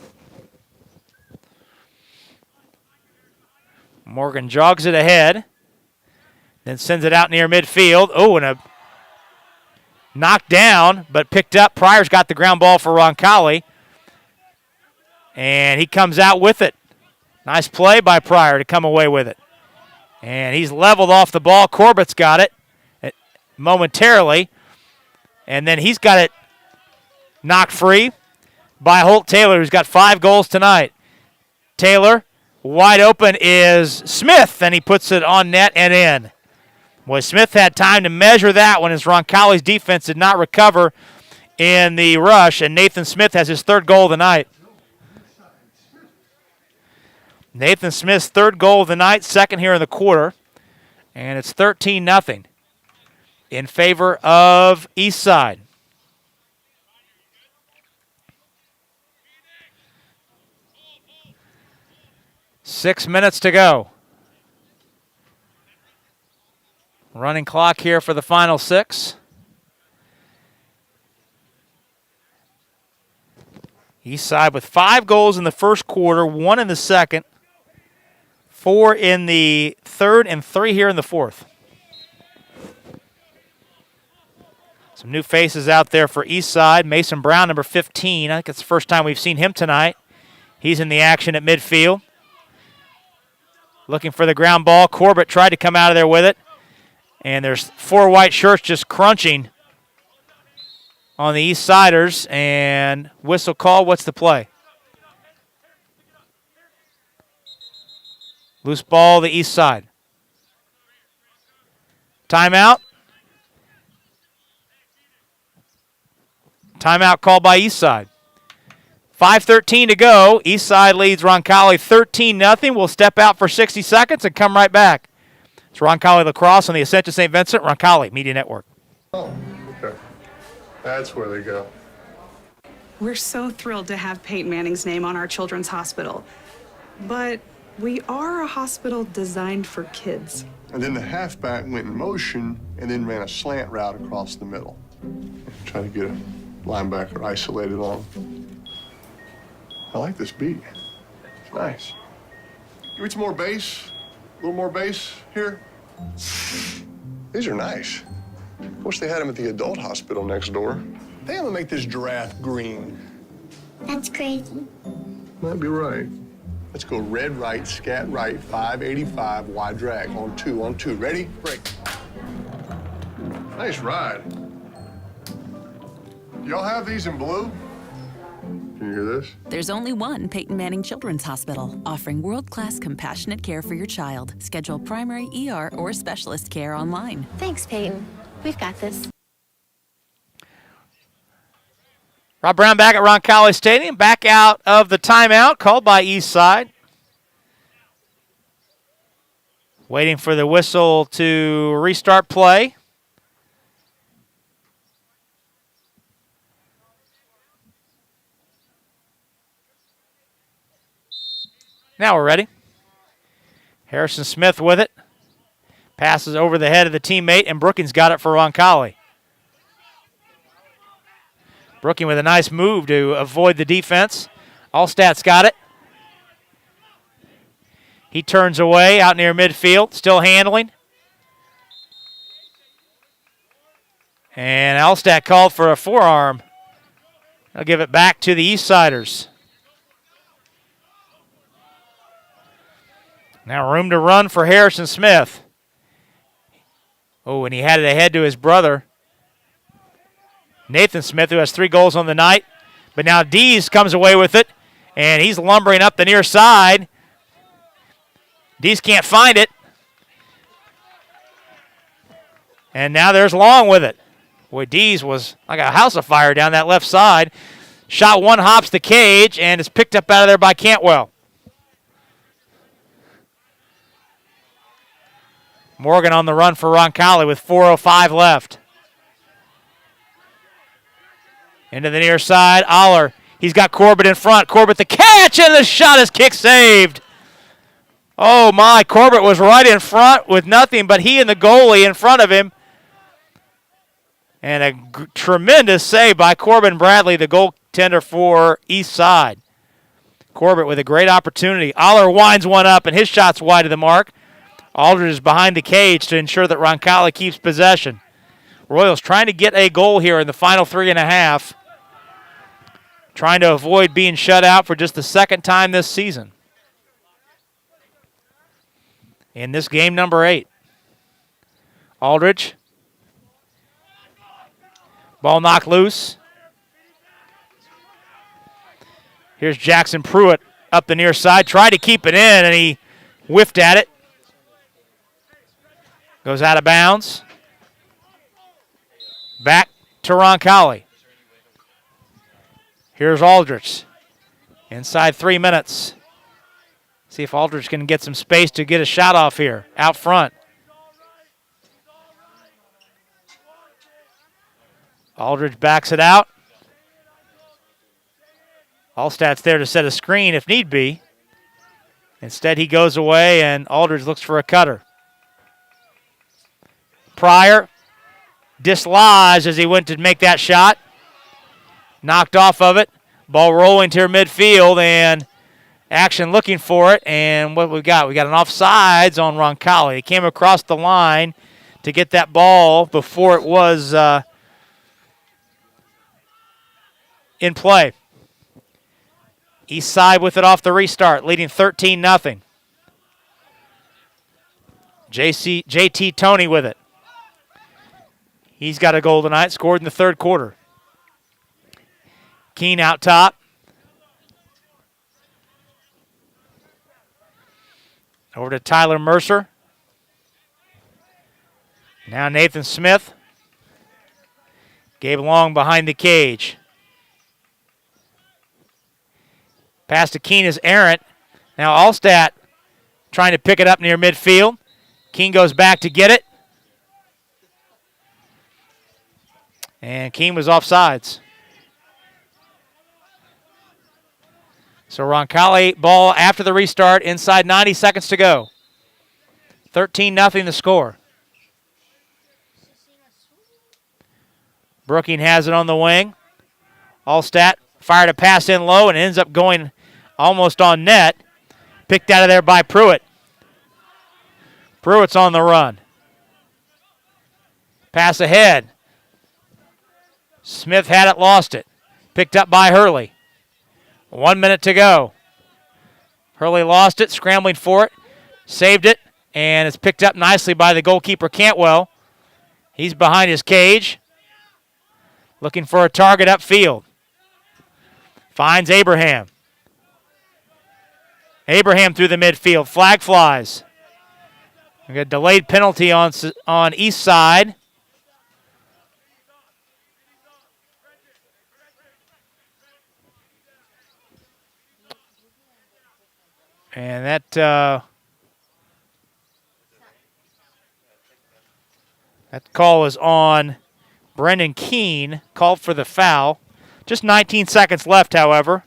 Morgan jogs it ahead. Then sends it out near midfield. Oh, and a knocked down, but picked up. Pryor's got the ground ball for Roncalli. And he comes out with it. Nice play by Pryor to come away with it. And he's leveled off the ball. Corbett's got it momentarily. And then he's got it knocked free by Holt Taylor, who's got 5 goals tonight. Taylor, wide open is Smith, and he puts it on net and in. Boy, Smith had time to measure that one as Roncalli's defense did not recover in the rush, and Nathan Smith has his 3rd goal of the night. Nathan Smith's 3rd goal of the night, 2nd here in the quarter, and it's 13-0 in favor of Eastside. Six minutes to go. Running clock here for the final 6. Eastside with 5 goals in the first quarter, 1 in the second, 4 in the third, and 3 here in the fourth. Some new faces out there for Eastside. Mason Brown, number 15. I think it's the first time we've seen him tonight. He's in the action at midfield. Looking for the ground ball. Corbett tried to come out of there with it. And there's 4 white shirts just crunching on the Eastsiders. And whistle call. What's the play? Loose ball, the east side. Timeout. Timeout called by Eastside. 5:13 to go. Eastside leads Roncalli 13-0. We'll step out for 60 seconds and come right back. It's Roncalli Lacrosse on the Ascension St. Vincent Roncalli Media Network. Oh, okay. That's where they go. We're so thrilled to have Peyton Manning's name on our children's hospital. But we are a hospital designed for kids. And then the halfback went in motion and then ran a slant route across the middle. Try to get a linebacker isolated on him. I like this beat. It's nice. Give me some more bass. A little more bass here. These are nice. Wish they had them at the adult hospital next door. I think I'm gonna make this giraffe green. That's crazy. Might be right. Let's go red right, scat right, 585, wide drag, on two. Ready? Break. Nice ride. Y'all have these in blue? Can you hear this? There's only one Peyton Manning Children's Hospital, offering world-class compassionate care for your child. Schedule primary ER or specialist care online. Thanks, Peyton. We've got this. Rob Brown back at Roncalli Stadium, back out of the timeout called by Eastside. Waiting for the whistle to restart play. Now we're ready. Harrison Smith with it. Passes over the head of the teammate, and Brookings got it for Roncalli. Brooking with a nice move to avoid the defense. Allstat's got it. He turns away out near midfield, still handling. And Allstat called for a forearm. They'll give it back to the Eastsiders. Now room to run for Harrison Smith. Oh, and he had it ahead to his brother, Nathan Smith, who has 3 goals on the night. But now Dees comes away with it, and he's lumbering up the near side. Dees can't find it. And now there's Long with it. Boy, Dees was like a house of fire down that left side. Shot one hops the cage, and is picked up out of there by Cantwell. Morgan on the run for Roncalli with 4:05 left. Into the near side, Aller. He's got Corbett in front. Corbett the catch, and the shot is kick saved. Oh, my. Corbett was right in front with nothing but he and the goalie in front of him. And a tremendous save by Corbin Bradley, the goaltender for Eastside. Corbett with a great opportunity. Aller winds one up, and his shot's wide of the mark. Aldridge is behind the cage to ensure that Roncalli keeps possession. Royals trying to get a goal here in the final 3.5. Trying to avoid being shut out for just the second time this season. In this game number 8. Aldridge. Ball knocked loose. Here's Jackson Pruitt up the near side. Tried to keep it in, and he whiffed at it. Goes out of bounds. Back to Roncalli. Here's Aldrich. Inside 3 minutes. See if Aldrich can get some space to get a shot off here. Out front. Aldridge backs it out. Allstat's there to set a screen if need be. Instead, he goes away, and Aldridge looks for a cutter. Pryor dislodged as he went to make that shot. Knocked off of it. Ball rolling to midfield, and action looking for it. And what we got? We got an offsides on Roncalli. He came across the line to get that ball before it was in play. East side with it off the restart, leading 13-0. JT Tony with it. He's got a goal tonight, scored in the third quarter. Keene out top. Over to Tyler Mercer. Now Nathan Smith. Gave long behind the cage. Pass to Keene is errant. Now Allstat trying to pick it up near midfield. Keene goes back to get it. And Keene was offsides. So Roncalli ball after the restart, inside 90 seconds to go. 13-0 the score. Brooking has it on the wing. Allstat fired a pass in low and ends up going almost on net. Picked out of there by Pruitt. Pruitt's on the run. Pass ahead. Smith had it, lost it. Picked up by Hurley. 1 minute to go. Hurley lost it, scrambling for it. Saved it, and it's picked up nicely by the goalkeeper, Cantwell. He's behind his cage. Looking for a target upfield. Finds Abraham. Abraham through the midfield. Flag flies. We got a delayed penalty on east side. And that call is on Brendan Keene, called for the foul. Just 19 seconds left, however,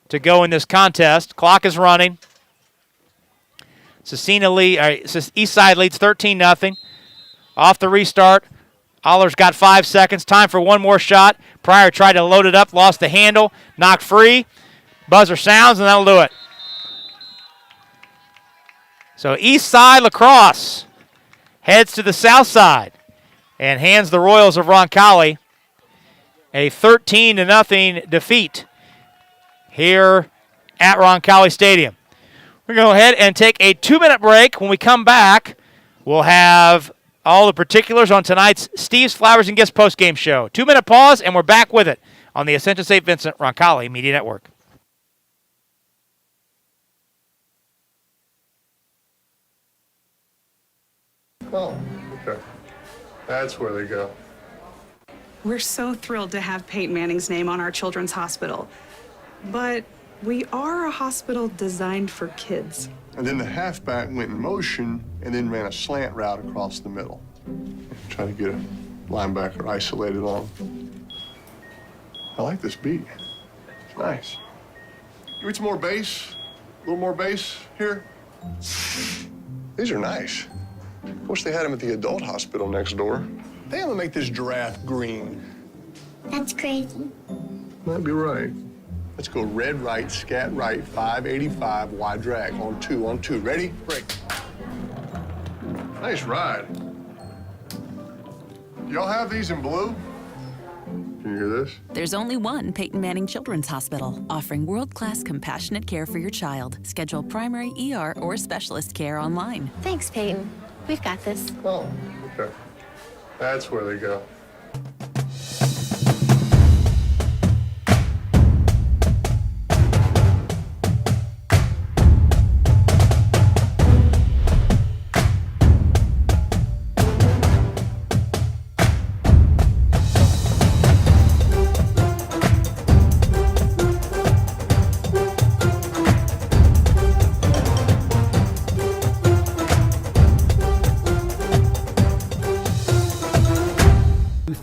to go in this contest. Clock is running. East side leads 13-0. Off the restart, Aller's got 5 seconds. Time for one more shot. Pryor tried to load it up, lost the handle, knocked free. Buzzer sounds, and that'll do it. So East Side Lacrosse heads to the south side and hands the Royals of Roncalli a 13-0 defeat here at Roncalli Stadium. We're going to go ahead and take a 2-minute break. When we come back, we'll have all the particulars on tonight's Steve's Flowers and Gifts postgame show. 2-minute pause, and we're back with it on the Ascension St. Vincent Roncalli Media Network. Oh, okay. That's where they go. We're so thrilled to have Peyton Manning's name on our children's hospital. But we are a hospital designed for kids. And then the halfback went in motion and then ran a slant route across the middle. Try to get a linebacker isolated on him. I like this beat. It's nice. Give me some more bass. A little more bass here. These are nice. Wish they had them at the adult hospital next door. I think I'm gonna make this giraffe green. That's crazy. Might be right. Let's go red right, scat right, 585, wide drag. On two. Ready? Break. Nice ride. Y'all have these in blue? Can you hear this? There's only one Peyton Manning Children's Hospital, offering world-class compassionate care for your child. Schedule primary ER or specialist care online. Thanks, Peyton. We've got this. Oh, okay. That's where they go.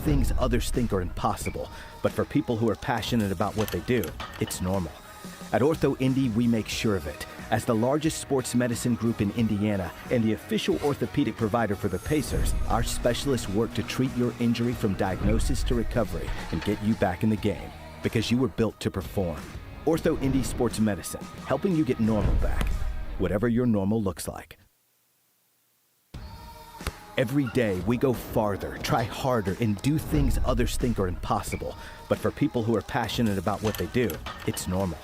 Things others think are impossible, but for people who are passionate about what they do, it's normal. At Ortho Indy, we make sure of it. As the largest sports medicine group in Indiana and the official orthopedic provider for the Pacers, our specialists work to treat your injury from diagnosis to recovery and get you back in the game, because you were built to perform. Ortho Indy Sports Medicine, helping you get normal back, whatever your normal looks like. Every day, we go farther, try harder, and do things others think are impossible. But for people who are passionate about what they do, it's normal.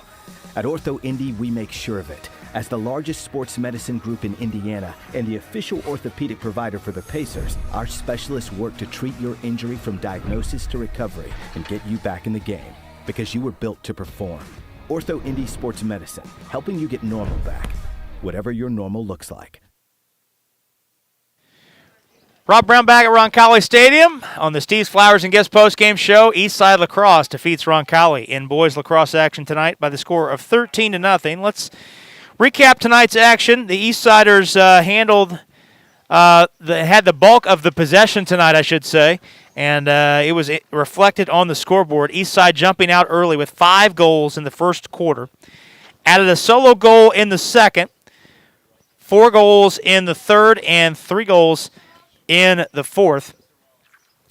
At Ortho Indy, we make sure of it. As the largest sports medicine group in Indiana and the official orthopedic provider for the Pacers, our specialists work to treat your injury from diagnosis to recovery and get you back in the game, because you were built to perform. Ortho Indy Sports Medicine, helping you get normal back, whatever your normal looks like. Rob Brown back at Roncalli Stadium on the Steve's Flowers and Guest postgame show. Eastside Lacrosse defeats Roncalli in boys lacrosse action tonight by the score of 13-0. Let's recap tonight's action. The Eastsiders had the bulk of the possession tonight, I should say, and it was reflected on the scoreboard. Eastside jumping out early with 5 goals in the first quarter. Added a solo goal in the second, 4 goals in the third, and 3 goals in the fourth.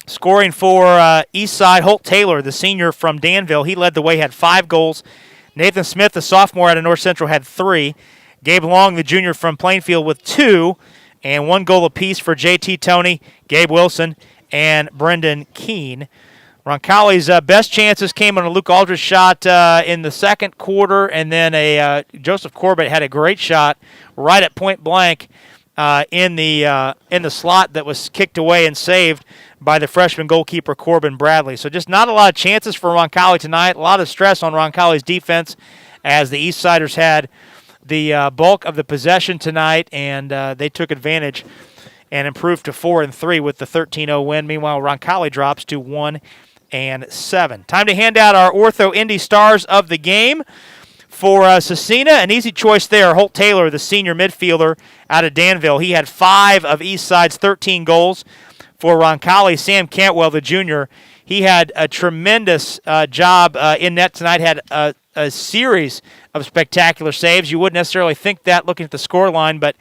Scoring for Eastside, Holt Taylor, the senior from Danville, he led the way, had 5 goals. Nathan Smith, the sophomore out of North Central, had 3. Gabe Long, the junior from Plainfield, with 2. And 1 goal apiece for J.T. Toney, Gabe Wilson, and Brendan Keene. Roncalli's best chances came on a Luke Aldridge shot in the second quarter, and then Joseph Corbett had a great shot right at point blank in the slot that was kicked away and saved by the freshman goalkeeper Corbin Bradley. So just not a lot of chances for Roncalli tonight. A lot of stress on Roncalli's defense as the Eastsiders had the bulk of the possession tonight, and they took advantage and improved to 4-3 with the 13-0 win. Meanwhile, Roncalli drops to 1-7. Time to hand out our Ortho Indy Stars of the game. For Cecina, an easy choice there. Holt Taylor, the senior midfielder out of Danville. He had 5 of Eastside's 13 goals. For Roncalli, Sam Cantwell, the junior, he had a tremendous job in net tonight, had a series of spectacular saves. You wouldn't necessarily think that looking at the score line, but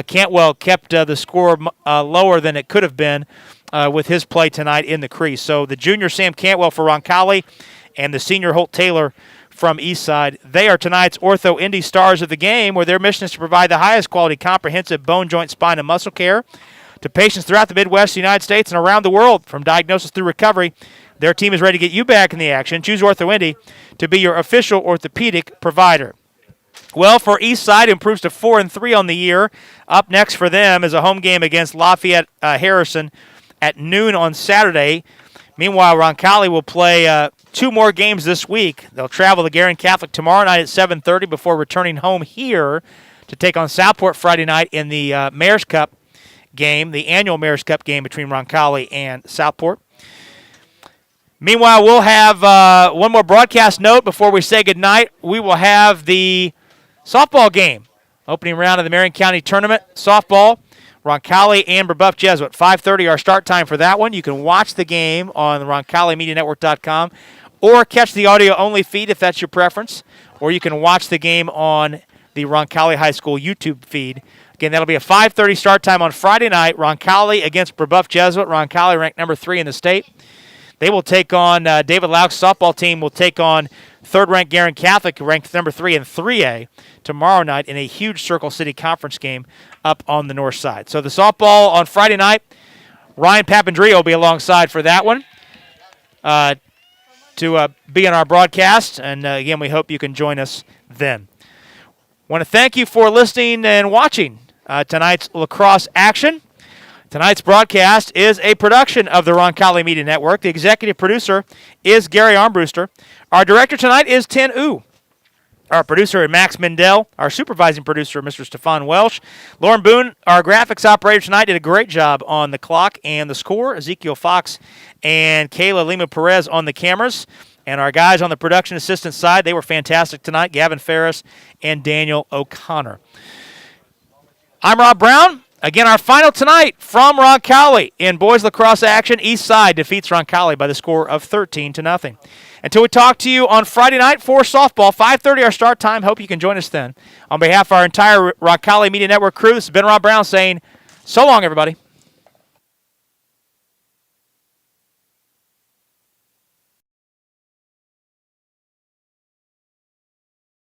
Cantwell kept the score lower than it could have been with his play tonight in the crease. So the junior Sam Cantwell for Roncalli and the senior Holt Taylor from Eastside. They are tonight's Ortho Indy Stars of the game, where their mission is to provide the highest quality comprehensive bone, joint, spine, and muscle care to patients throughout the Midwest, the United States, and around the world. From diagnosis through recovery, their team is ready to get you back in the action. Choose Ortho Indy to be your official orthopedic provider. Well, for Eastside, it improves to 4-3 on the year. Up next for them is a home game against Lafayette Harrison at noon on Saturday. Meanwhile, Roncalli will play 2 more games this week. They'll travel to Guerin Catholic tomorrow night at 7:30 before returning home here to take on Southport Friday night in the Mayor's Cup game, the annual Mayor's Cup game between Roncalli and Southport. Meanwhile, we'll have one more broadcast note before we say goodnight. We will have the softball game, opening round of the Marion County Tournament, softball. Roncalli and Brebeuf Jesuit. 5:30 our start time for that one. You can watch the game on the RoncalliMediaNetwork.com or catch the audio-only feed if that's your preference, or you can watch the game on the Roncalli High School YouTube feed. Again, that'll be a 5:30 start time on Friday night. Roncalli against Brebeuf Jesuit. Roncalli ranked number 3 in the state. They will take on, David Lauck's softball team will take on third-ranked Guerin Catholic, ranked number 3 in 3A, tomorrow night in a huge Circle City Conference game up on the north side. So the softball on Friday night, Ryan Papandrea will be alongside for that one to be on our broadcast. And, again, we hope you can join us then. Want to thank you for listening and watching tonight's lacrosse action. Tonight's broadcast is a production of the Roncalli Media Network. The executive producer is Gary Armbruster. Our director tonight is Tin Ooh. Our producer is Max Mendel. Our supervising producer, Mr. Stefan Welsh. Lauren Boone, our graphics operator tonight, did a great job on the clock and the score. Ezekiel Fox and Kayla Lima Perez on the cameras. And our guys on the production assistant side, they were fantastic tonight. Gavin Ferris and Daniel O'Connor. I'm Rob Brown. Again, our final tonight from Roncalli in boys lacrosse action. Eastside defeats Roncalli by the score of 13-0. Until we talk to you on Friday night for softball, 5:30 our start time. Hope you can join us then. On behalf of our entire Roncalli Media Network crew, this has been Rob Brown saying so long, everybody.